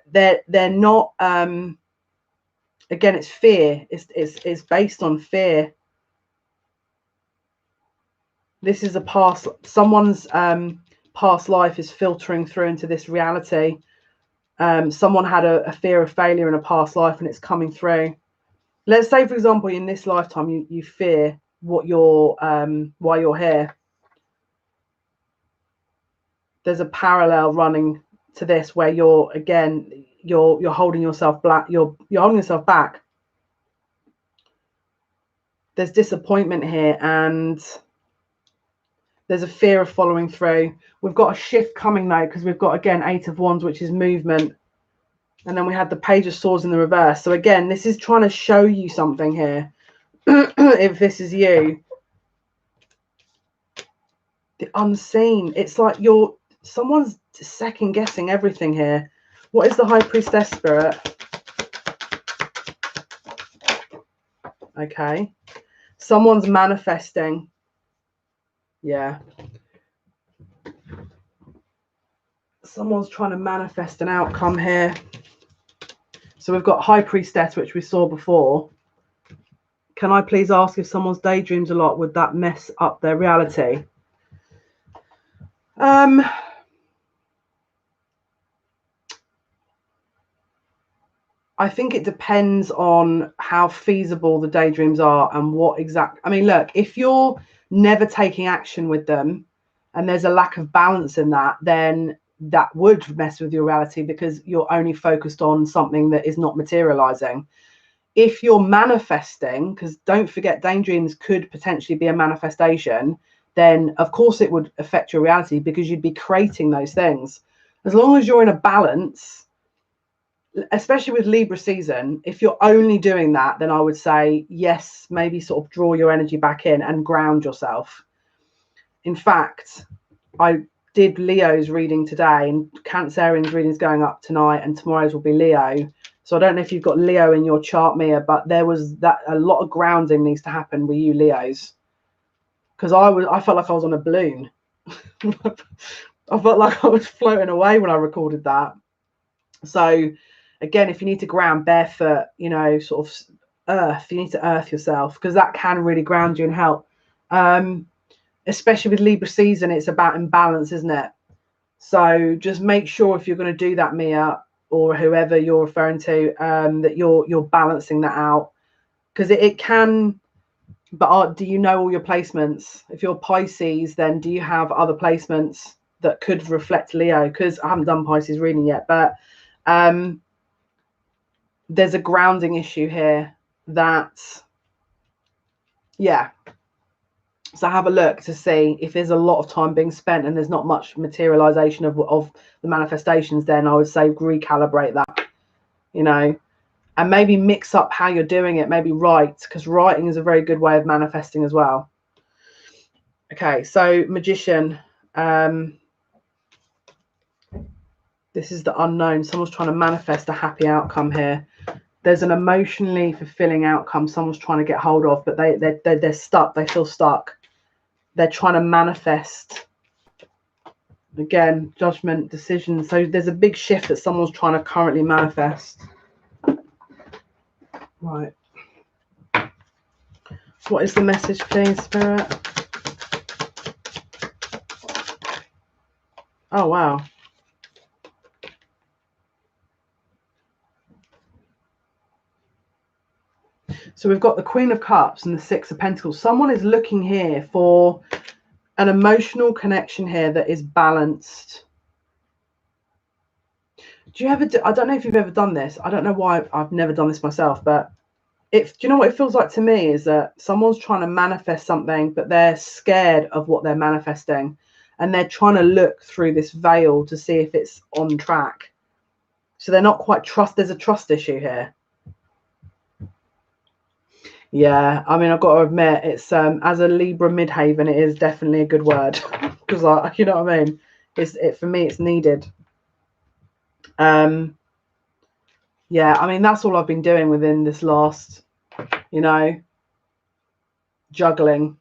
They're not. Again, it's fear. It's based on fear. This is a past. Someone's past life is filtering through into this reality. Someone had a fear of failure in a past life, and it's coming through. Let's say, for example, in this lifetime, you fear what why you're here. There's a parallel running to this where you're holding yourself back. You're holding yourself back. There's disappointment here, and there's a fear of following through. We've got a shift coming now, because we've got, again, 8 of Wands, which is movement. And then we had the Page of Swords in the reverse. So again, this is trying to show you something here. If this is you, the unseen. It's like someone's second guessing everything here. What is the High Priestess spirit? Okay. Someone's manifesting. Yeah. Someone's trying to manifest an outcome here. So we've got High Priestess, which we saw before. Can I please ask, if someone's daydreams a lot, would that mess up their reality? I think it depends on how feasible the daydreams are and what exact. I mean, look, if you're never taking action with them and there's a lack of balance in that, then that would mess with your reality because you're only focused on something that is not materializing. If you're manifesting, because don't forget, daydreams could potentially be a manifestation, then of course it would affect your reality because you'd be creating those things. As long as you're in a balance, especially with Libra season, if you're only doing that, then I would say, yes, maybe sort of draw your energy back in and ground yourself. In fact, I did Leo's reading today, and Cancerian's reading is going up tonight, and tomorrow's will be Leo. So I don't know if you've got Leo in your chart, Mia, but there was a lot of grounding needs to happen with you Leos, because I felt like I was on a balloon. I felt like I was floating away when I recorded that. So again, if you need to ground barefoot, sort of earth, you need to earth yourself, because that can really ground you and help. Especially with Libra season, it's about imbalance, isn't it? So just make sure, if you're going to do that, Mia, or whoever you're referring to, that you're balancing that out, because it can. But do you know all your placements? If you're Pisces, then do you have other placements that could reflect Leo? Because I haven't done Pisces reading yet, but there's a grounding issue here that, yeah. So have a look to see if there's a lot of time being spent and there's not much materialization of the manifestations. Then I would say recalibrate that, and maybe mix up how you're doing it. Maybe write, because writing is a very good way of manifesting as well. Okay, so Magician. This is the unknown. Someone's trying to manifest a happy outcome here. There's an emotionally fulfilling outcome someone's trying to get hold of, but they're stuck. They feel stuck. They're trying to manifest. Again, judgment, decision. So there's a big shift that someone's trying to currently manifest. Right. What is the message, please, Spirit? Oh, wow. So we've got the Queen of Cups and the Six of Pentacles. Someone is looking here for an emotional connection here that is balanced. Do you ever I don't know if you've ever done this. I don't know why I've never done this myself, but do you know what it feels like to me is that someone's trying to manifest something, but they're scared of what they're manifesting, and they're trying to look through this veil to see if it's on track. So they're not quite there's a trust issue here. Yeah, I mean, I've got to admit, it's as a Libra midhaven, it is definitely a good word, because you know what I mean. For me, it's needed. Yeah, I mean, that's all I've been doing within this last, juggling,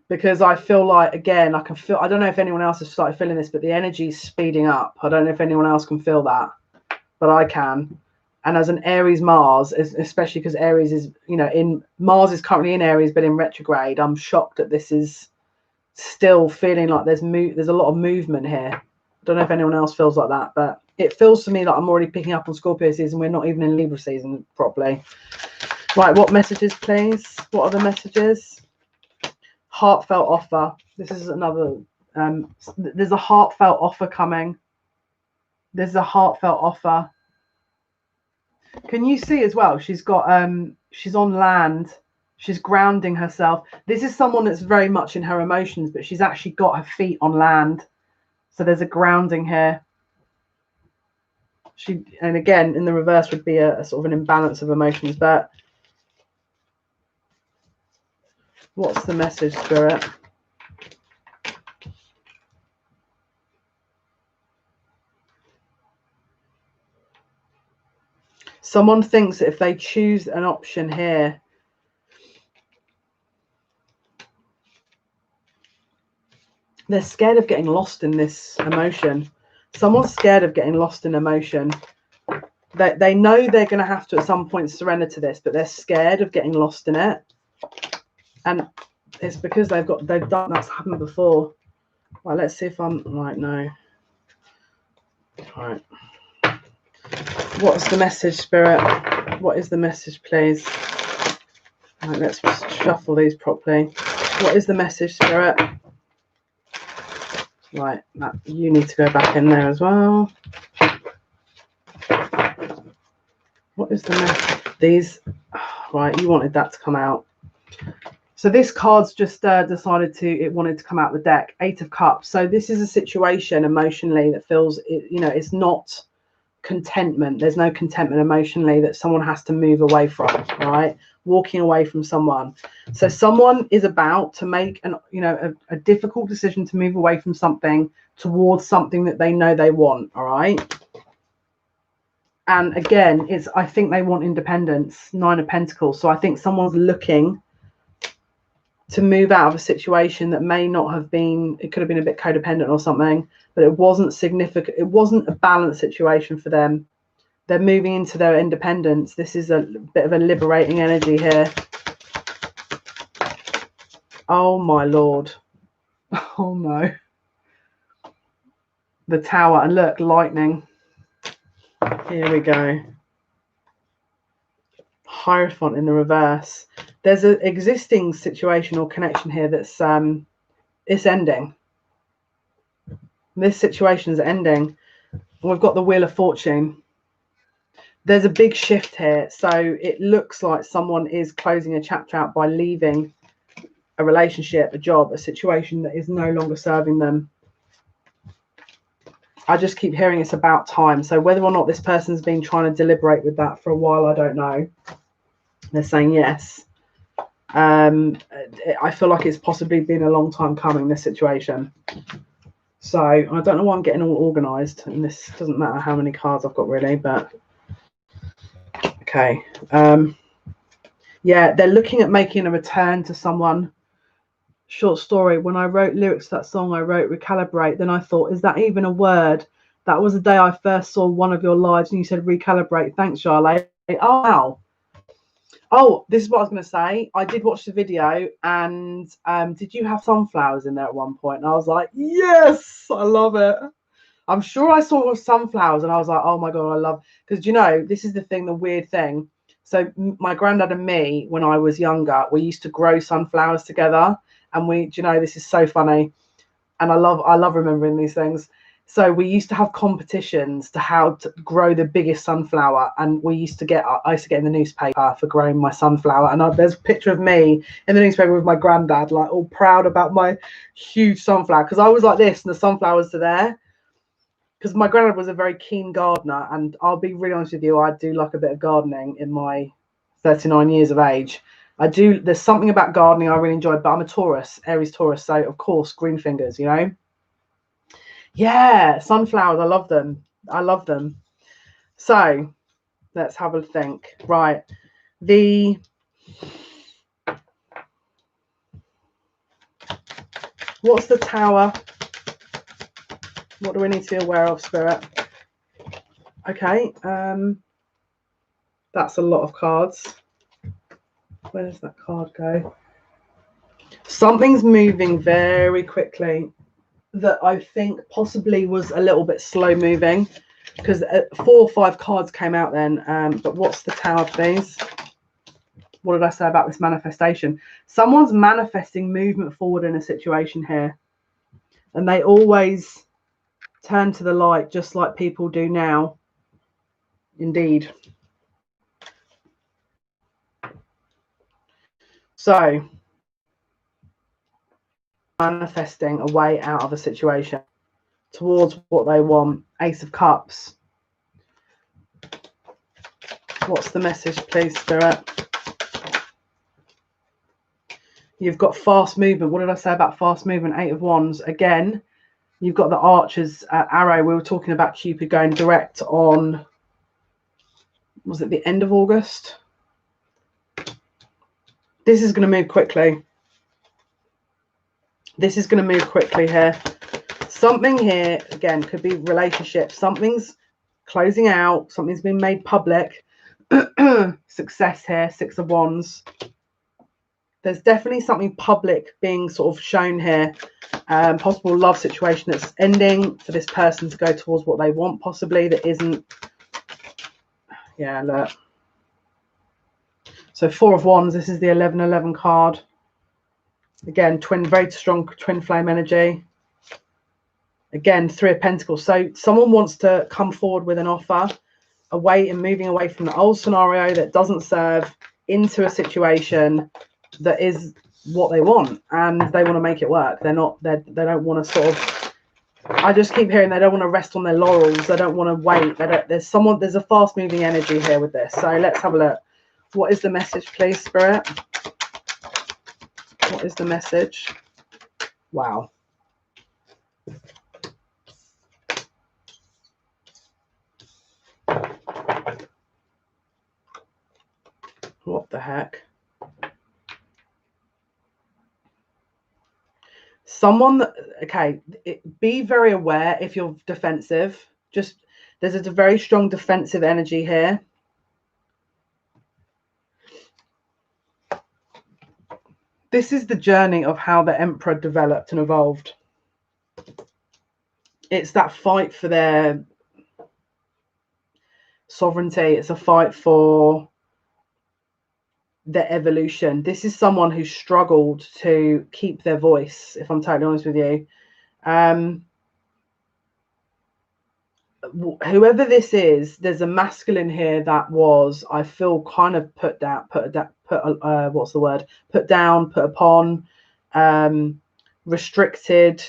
because I feel like, again, I don't know if anyone else has started feeling this, but the energy is speeding up. I don't know if anyone else can feel that, but I can. And as an Aries Mars, especially because Aries is, Mars is currently in Aries, but in retrograde, I'm shocked that this is still feeling like there's a lot of movement here. I don't know if anyone else feels like that, but it feels to me like I'm already picking up on Scorpio season. We're not even in Libra season properly. Right, what messages, please? What are the messages? Heartfelt offer. This is another, there's a heartfelt offer coming. There's a heartfelt offer. Can you see as well? She's got she's on land. She's grounding herself. This is someone that's very much in her emotions, but she's actually got her feet on land. So there's a grounding here. And again, in the reverse would be a sort of an imbalance of emotions. But what's the message, Spirit? Someone thinks that if they choose an option here, they're scared of getting lost in this emotion. Someone's scared of getting lost in emotion. They know they're going to have to at some point surrender to this, but they're scared of getting lost in it. And it's because they've done that's happened before. Right, let's see if I'm right. No. Right. What's the message, Spirit? What is the message, please? Right, let's just shuffle these properly. What is the message, Spirit? Right, you need to go back in there as well. What is the message? Right, you wanted that to come out. So this card's just decided it wanted to come out the deck. 8 of Cups. So this is a situation emotionally that feels, it's not contentment. There's no contentment emotionally that someone has to move away from, right? Walking away from someone. So someone is about to make a difficult decision to move away from something towards something that they know they want, all right? And again, I think they want independence. 9 of Pentacles. So I think someone's looking to move out of a situation that may not have been, it could have been a bit codependent or something, but it wasn't significant. It wasn't a balanced situation for them. They're moving into their independence. This is a bit of a liberating energy here. Oh my Lord. Oh no. The Tower, and look, lightning. Here we go. Hierophant in the reverse. There's an existing situation or connection here that's it's ending. This situation is ending. We've got the Wheel of Fortune. There's a big shift here. So it looks like someone is closing a chapter out by leaving a relationship, a job, a situation that is no longer serving them. I just keep hearing it's about time. So whether or not this person's been trying to deliberate with that for a while, I don't know. They're saying yes. I feel like it's possibly been a long time coming, this situation. So I don't know why I'm getting all organised, and this doesn't matter how many cards I've got really, but okay. Yeah, they're looking at making a return to someone. Short story, when I wrote lyrics to that song, I wrote recalibrate. Then I thought, is that even a word? That was the day I first saw one of your lives and you said recalibrate. Thanks, Jale. Oh, wow. Oh, this is what I was going to say. I did watch the video, and did you have sunflowers in there at one point? And I was like, yes, I love it. I'm sure I saw sunflowers, and I was like, oh my God, I love, because this is the thing, the weird thing. So my granddad and me, when I was younger, we used to grow sunflowers together, and this is so funny, and I love remembering these things. So we used to have competitions to how to grow the biggest sunflower, and I used to get in the newspaper for growing my sunflower, and there's a picture of me in the newspaper with my granddad, like all proud about my huge sunflower, because I was like this and the sunflowers are there. Because my granddad was a very keen gardener, and I'll be really honest with you, I do like a bit of gardening in my 39 years of age. I do. There's something about gardening I really enjoy, but I'm a Taurus, Aries Taurus, so of course green fingers, Yeah, sunflowers, I love them. I love them. So let's have a think. Right. What's the Tower? What do we need to be aware of, Spirit? Okay. That's a lot of cards. Where does that card go? Something's moving very quickly that I think possibly was a little bit slow moving, because 4 or 5 cards came out then. But what's the Tower, please? What did I say about this manifestation? Someone's manifesting movement forward in a situation here, and they always turn to the light, just like people do now. Indeed. So manifesting a way out of a situation towards what they want. Ace of Cups. What's the message, please, Spirit? You've got fast movement. What did I say about fast movement? 8 of Wands. Again, you've got the Archer's arrow. We were talking about Cupid going direct on, was it the end of August? This is going to move quickly. This is going to move quickly here. Something here, again, could be relationship. Something's closing out. Something's been made public. Success here, 6 of Wands. There's definitely something public being sort of shown here. Possible love situation that's ending for this person to go towards what they want, possibly, that isn't. Yeah, look. So 4 of Wands, this is the 11-11 card. Again, very strong twin flame energy. Again, 3 of Pentacles. So someone wants to come forward with an offer, away and moving away from the old scenario that doesn't serve, into a situation that is what they want, and they want to make it work. They don't want to sort of, I just keep hearing they don't want to rest on their laurels. They don't want to wait. There's a fast moving energy here with this. So let's have a look. What is the message, please, Spirit? What is the message? Wow. What the heck? Someone, okay, be very aware if you're defensive. Just, there's a very strong defensive energy here. This is the journey of how the Emperor developed and evolved. It's that fight for their sovereignty. It's a fight for their evolution. This is someone who struggled to keep their voice, if I'm totally honest with you. Whoever this is, there's a masculine here that was, I feel, kind of put down, what's the word? Put down, put upon, restricted.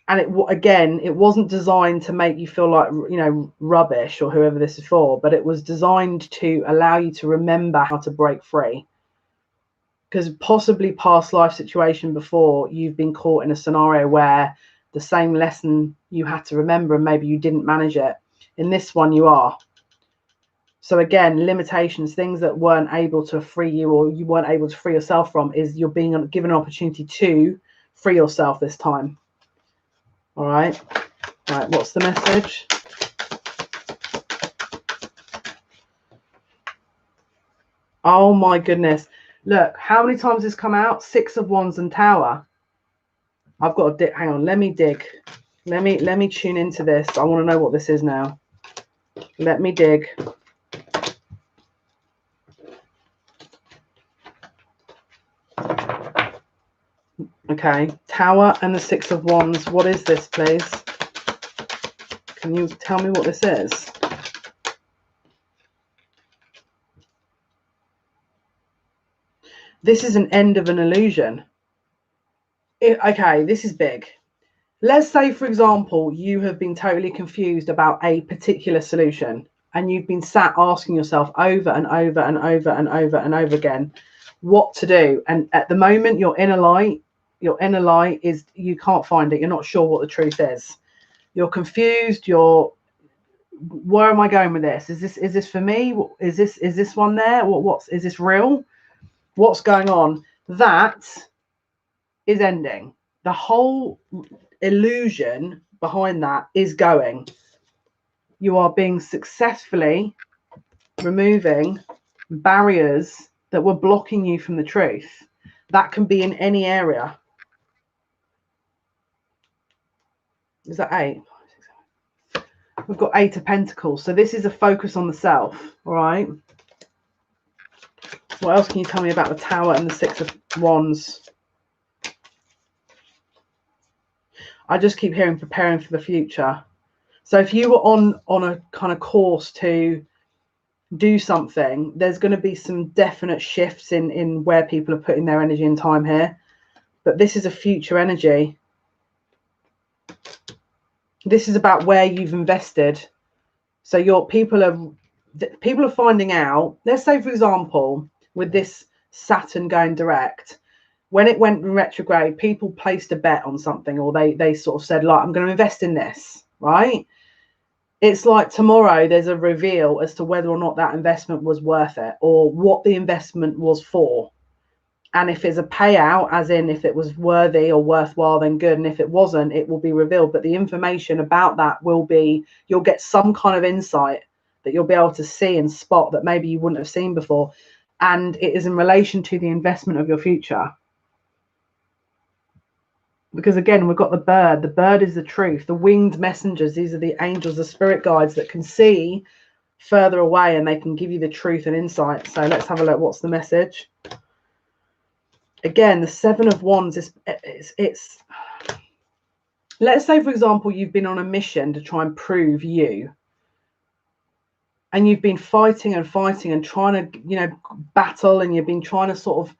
And it wasn't designed to make you feel like, you know, rubbish, or whoever this is for, but it was designed to allow you to remember how to break free. Because possibly past life situation before, you've been caught in a scenario where the same lesson you had to remember and maybe you didn't manage it. In this one, you are. So again, limitations, things that weren't able to free you, or you weren't able to free yourself from, is you're being given an opportunity to free yourself this time. All right. Right. What's the message? Oh my goodness. Look, how many times has this come out? 6 of Wands and Tower. I've got to dig. Hang on. Let me dig. Let me tune into this. I want to know what this is now. Let me dig. Okay. Tower and the 6 of Wands. What is this, please? Can you tell me what this is? This is an end of an illusion. Okay, this is big. Let's say, for example, you have been totally confused about a particular solution, and you've been sat asking yourself over and over and over and over and over again what to do. And at the moment, your inner light is, you can't find it. You're not sure what the truth is. You're confused. Where am I going with this? Is this for me? Is this one there? Is this real? What's going on? That is ending. The whole illusion behind that is going. You are being successfully removing barriers that were blocking you from the truth. That can be in any area. Is that 8? We've got 8 of Pentacles. So this is a focus on the self. All right. What else can you tell me about the Tower and the 6 of Wands? I just keep hearing preparing for the future. So if you were on a kind of course to do something, there's going to be some definite shifts in where people are putting their energy and time here. But this is a future energy. This is about where you've invested. So your people are people are finding out. Let's say, for example, with this Saturn going direct, when it went in retrograde, people placed a bet on something, or they sort of said, like, I'm going to invest in this, right? It's like tomorrow there's a reveal as to whether or not that investment was worth it, or what the investment was for. And if it's a payout, as in if it was worthy or worthwhile, then good. And if it wasn't, it will be revealed. But the information about that will be, you'll get some kind of insight that you'll be able to see and spot that maybe you wouldn't have seen before. And it is in relation to the investment of your future. Because again, we've got the bird. The bird is the truth. The winged messengers, these are the angels, the spirit guides that can see further away, and they can give you the truth and insight. So let's have a look. What's the message? Again, the Seven of Wands is it's let's say, for example, you've been on a mission to try and prove you, and you've been fighting and fighting and trying to, you know, battle, and you've been trying to sort of,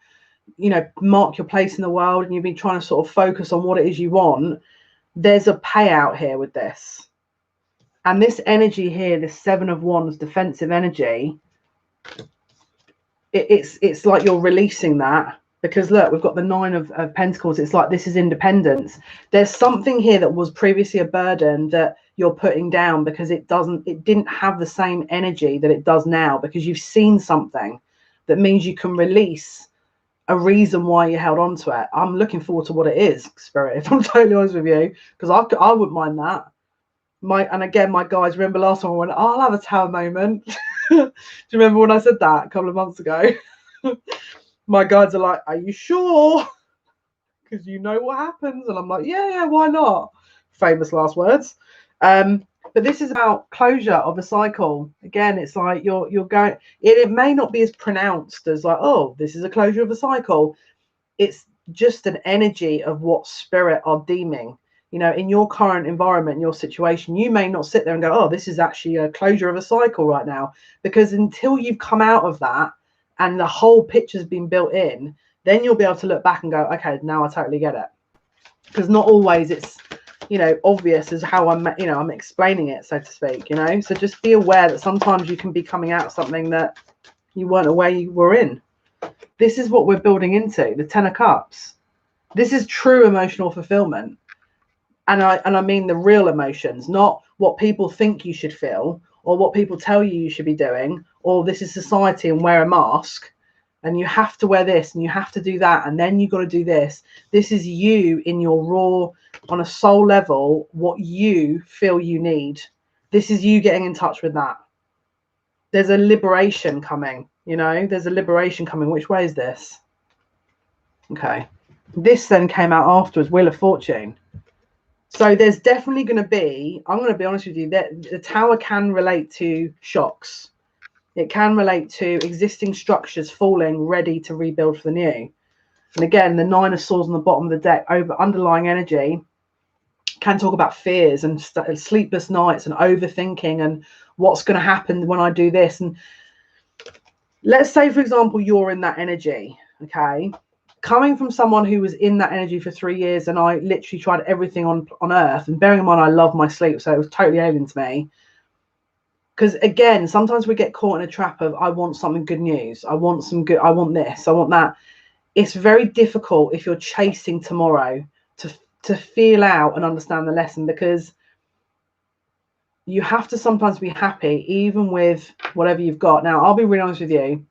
you know, mark your place in the world, and you've been trying to sort of focus on what it is you want. There's a payout here with this, and this energy here, this Seven of Wands defensive energy, it's like you're releasing that. Because look, we've got the Nine of Pentacles. It's like this is independence. There's something here that was previously a burden that you're putting down because it didn't have the same energy that it does now, because you've seen something that means you can release a reason why you held on to it. I'm looking forward to what it is, Spirit, if I'm totally honest with you, because I wouldn't mind that. And again, my guys, remember last time I went, I'll have a tower moment. Do you remember when I said that a couple of months ago? My guides are like, are you sure? Because you know what happens. And I'm like, yeah, why not? Famous last words. But this is about closure of a cycle. Again, it's like you're going, it may not be as pronounced as like, oh, this is a closure of a cycle. It's just an energy of what spirit are deeming. You know, in your current environment, in your situation, you may not sit there and go, oh, this is actually a closure of a cycle right now. Because until you've come out of that, and the whole picture's been built in, then you'll be able to look back and go, okay, now I totally get it. Because not always it's, you know, obvious as how I'm explaining it, so to speak, you know. So just be aware that sometimes you can be coming out of something that you weren't aware you were in. This is what we're building into, the Ten of Cups. This is true emotional fulfillment. And I mean the real emotions, not what people think you should feel, or what people tell you should be doing, or this is society and wear a mask and you have to wear this and you have to do that and then you've got to do this. This is you in your raw, on a soul level, what you feel you need. This is you getting in touch with that. There's a liberation coming, you know, there's a liberation coming. Which way is this? Okay. This then came out afterwards, Wheel of Fortune. So there's definitely going to be, I'm going to be honest with you, that the tower can relate to shocks. It can relate to existing structures falling, ready to rebuild for the new. And again, the Nine of Swords on the bottom of the deck, over underlying energy, can talk about fears and sleepless nights and overthinking and what's going to happen when I do this. And let's say, for example, you're in that energy, okay? Coming from someone who was in that energy for 3 years, and I literally tried everything on earth, and bearing in mind I love my sleep, so it was totally alien to me. Because again, sometimes we get caught in a trap of, I want something good news, I want this, I want that. It's very difficult if you're chasing tomorrow to feel out and understand the lesson, because you have to sometimes be happy even with whatever you've got. Now, I'll be really honest with you.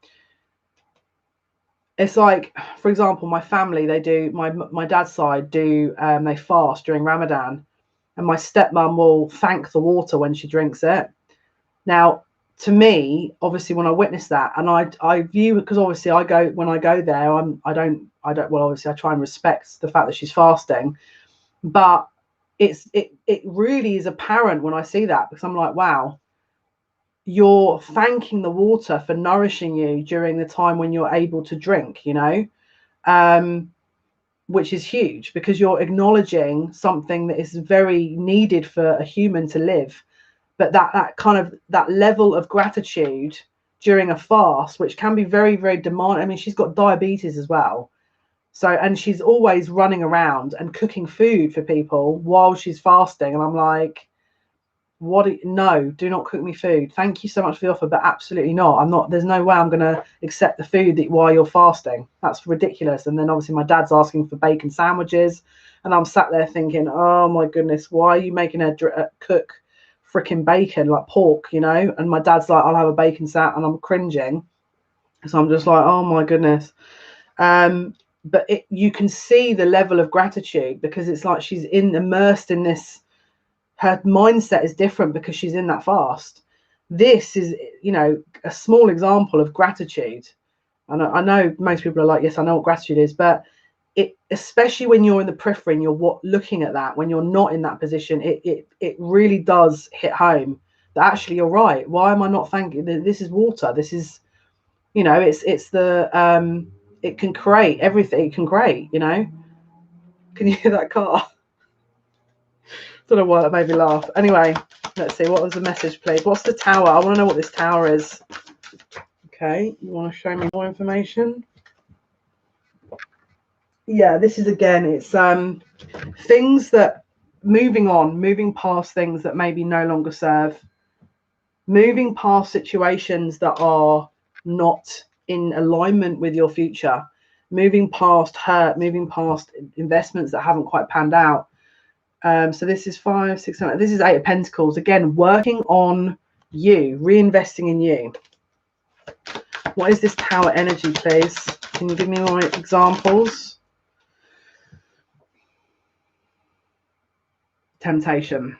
It's like, for example, my family, they do, my dad's side do, they fast during Ramadan, and my stepmom will thank the water when she drinks it. Now, to me, obviously, when I witness that, and I view, because obviously when I go there, I don't, well, obviously I try and respect the fact that she's fasting, but it really is apparent when I see that, because I'm like, wow, you're thanking the water for nourishing you during the time when you're able to drink, you know, which is huge, because you're acknowledging something that is very needed for a human to live. But that level of gratitude during a fast, which can be very, very demanding. I mean, she's got diabetes as well. So, and she's always running around and cooking food for people while she's fasting. And I'm like, No, do not cook me food. Thank you so much for the offer, but absolutely not. I'm not. There's no way I'm going to accept the food while you're fasting. That's ridiculous. And then obviously my dad's asking for bacon sandwiches, and I'm sat there thinking, oh my goodness, why are you making her cook freaking bacon like pork, you know? And my dad's like, I'll have a bacon sandwich, and I'm cringing. So I'm just like, oh my goodness. But you can see the level of gratitude, because it's like she's immersed in this. Her mindset is different because she's in that fast. This is, you know, a small example of gratitude. And I know most people are like, yes, I know what gratitude is, but it, especially when you're in the periphery and you're looking at that, when you're not in that position, it really does hit home that actually you're right. Why am I not thanking? This is water. This is, you know, it's the it can create everything. It can create, you know. Can you hear that car? Don't know why that made me laugh. Anyway, let's see. What was the message, please? What's the tower? I want to know what this tower is. Okay, you want to show me more information? Yeah, this is, again, it's things that moving past things that maybe no longer serve, moving past situations that are not in alignment with your future, moving past hurt, moving past investments that haven't quite panned out. So this is 5, 6, 7. This is 8 of Pentacles. Again, working on you, reinvesting in you. What is this tower energy, please? Can you give me more examples? Temptation.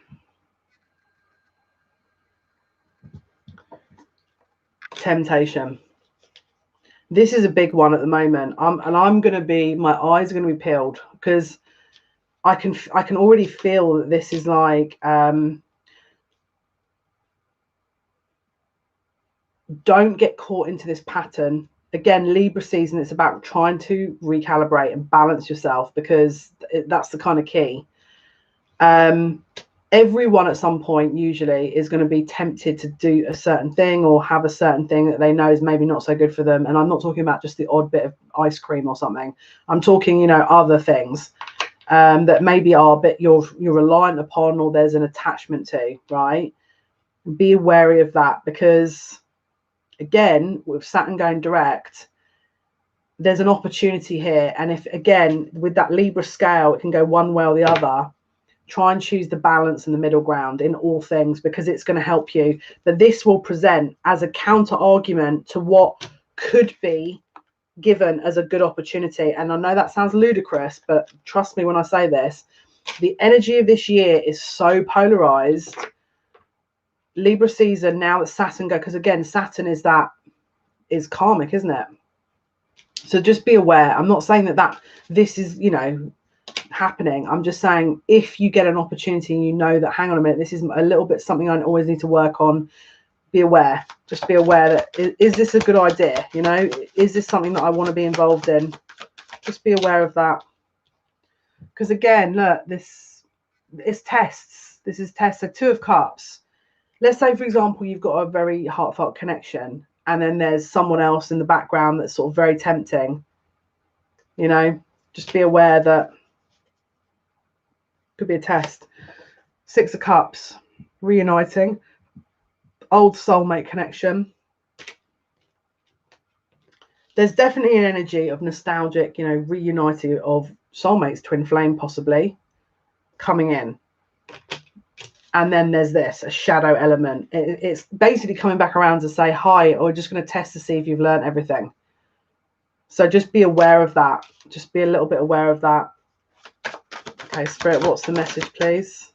Temptation. This is a big one at the moment. I'm going to be, my eyes are going to be peeled, because I can already feel that this is like, don't get caught into this pattern. Again, Libra season, it's about trying to recalibrate and balance yourself, because that's the kind of key. Everyone at some point usually is going to be tempted to do a certain thing or have a certain thing that they know is maybe not so good for them. And I'm not talking about just the odd bit of ice cream or something. I'm talking, you know, other things that maybe are a bit you're reliant upon, or there's an attachment to, right? Be wary of that, because again, with Saturn going direct, there's an opportunity here. And if, again, with that Libra scale, it can go one way or the other. Try and choose the balance and the middle ground in all things, because it's going to help you. But this will present as a counter argument to what could be given as a good opportunity. And I know that sounds ludicrous, but trust me when I say this, the energy of this year is so polarized. Libra season, now that Saturn because again, Saturn is karmic, isn't it? So just be aware. I'm not saying that this is, you know, happening. I'm just saying, if you get an opportunity and you know that, hang on a minute, this is a little bit something I always need to work on, be aware. Just be aware that, is this a good idea? You know, is this something that I want to be involved in? Just be aware of that. Because again, look, this is tests. This is tests. So 2 of Cups. Let's say, for example, you've got a very heartfelt connection, and then there's someone else in the background that's sort of very tempting. You know, just be aware that could be a test. 6 of Cups, reuniting, old soulmate connection. There's definitely an energy of nostalgic, you know, reuniting of soulmates, twin flame possibly coming in. And then there's this, a shadow element. It's basically coming back around to say hi, or just going to test to see if you've learned everything. So just be aware of that. Just be a little bit aware of that. Okay, Spirit, what's the message, please?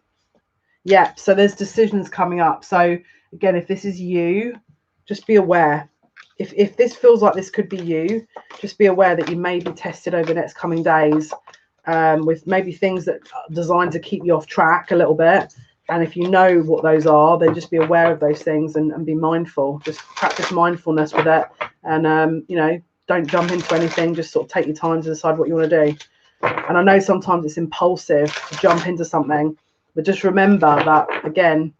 Yeah, so there's decisions coming up. So again, if this is you, just be aware. If this feels like this could be you, just be aware that you may be tested over the next coming days with maybe things that are designed to keep you off track a little bit. And if you know what those are, then just be aware of those things and be mindful. Just practice mindfulness with it. And, you know, don't jump into anything. Just sort of take your time to decide what you want to do. And I know sometimes it's impulsive to jump into something, but just remember that, again,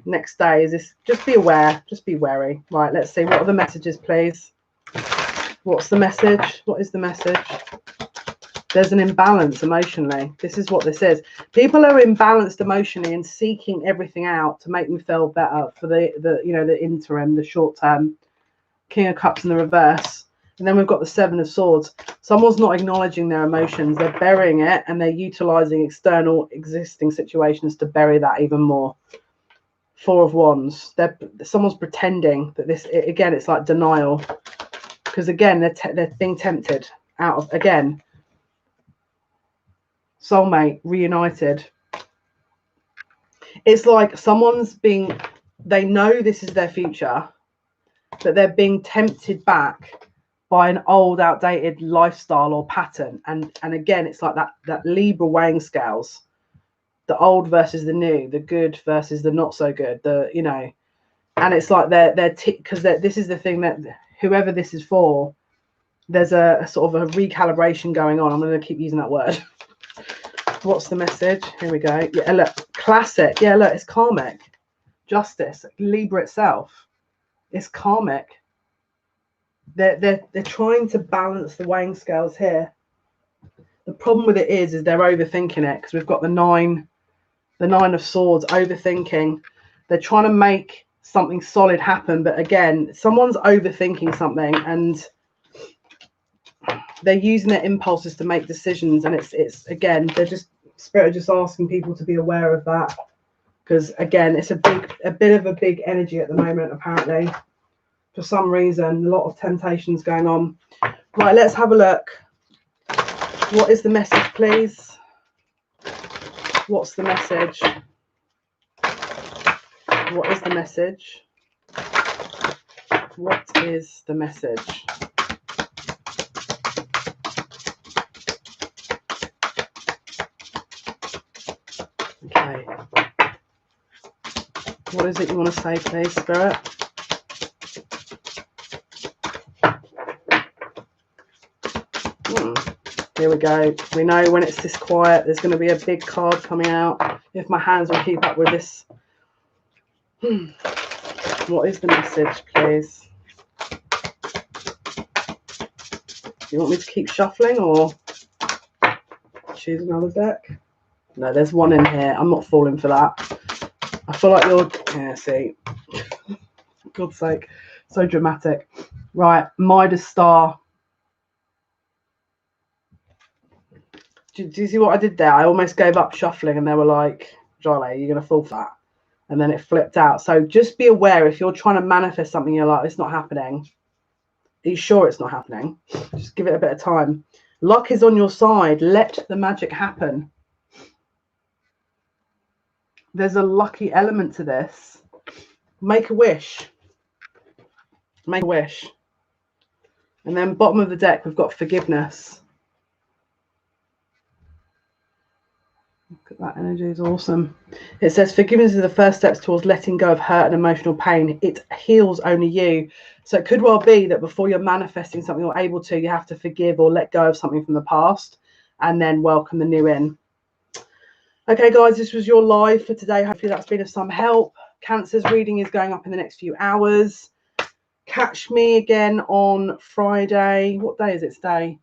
next day is this. Just be aware. Just be wary. Right, let's see. What are the messages, please? What's the message? What is the message? There's an imbalance emotionally. This is what this is. People are imbalanced emotionally and seeking everything out to make them feel better for the you know, the interim, the short term. King of Cups in the reverse. And then we've got the Seven of Swords. Someone's not acknowledging their emotions. They're burying it, and they're utilizing external existing situations to bury that even more. Four of Wands. Someone's pretending that this, again, it's like denial. Because again, they're being tempted out of, again, soulmate, reunited. It's like someone's being, they know this is their future, but they're being tempted back by an old, outdated lifestyle or pattern. And again, it's like that Libra weighing scales, the old versus the new, the good versus the not so good, the, you know, and it's like because this is the thing that whoever this is for, there's a sort of a recalibration going on. I'm going to keep using that word. What's the message? Here we go. Yeah, look, classic. Yeah, look, it's karmic. Justice, Libra itself. It's karmic. They're trying to balance the weighing scales here. The problem with it is they're overthinking it, because we've got the nine of Swords, overthinking. They're trying to make something solid happen, but again, someone's overthinking something and they're using their impulses to make decisions, and it's again, they're just, Spirit are just asking people to be aware of that, because again, it's a bit of a big energy at the moment, apparently. For some reason, a lot of temptations going on. Right, let's have a look. What is the message, please? What's the message? What is the message? What is the message? Okay. What is it you want to say, please, Spirit? Here we go. We know when it's this quiet, there's going to be a big card coming out. If my hands will keep up with this. What is the message, please? Do you want me to keep shuffling or choose another deck? No, there's one in here. I'm not falling for that. I feel like you're... Yeah, see. For God's sake. So dramatic. Right, Midas Star. Do you see what I did there? I almost gave up shuffling and they were like, Jale, you're going to fall for that. And then it flipped out. So just be aware, if you're trying to manifest something, you're like, it's not happening. Are you sure it's not happening? Just give it a bit of time. Luck is on your side. Let the magic happen. There's a lucky element to this. Make a wish. Make a wish. And then bottom of the deck, we've got forgiveness. Look at that energy, is awesome. It says forgiveness is the first steps towards letting go of hurt and emotional pain. It heals only you. So it could well be that before you're manifesting something or able to, you have to forgive or let go of something from the past and then welcome the new in. Okay, guys, this was your live for today. Hopefully that's been of some help. Cancer's reading is going up in the next few hours. Catch me again on Friday. What day is it today?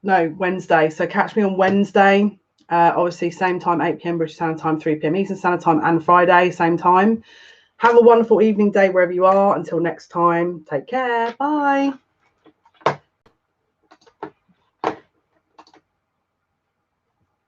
No, Wednesday. So catch me on Wednesday. Obviously, same time, 8 p.m. British Standard Time, 3 p.m. Eastern Standard Time, and Friday, same time. Have a wonderful evening, day, wherever you are. Until next time, take care. Bye.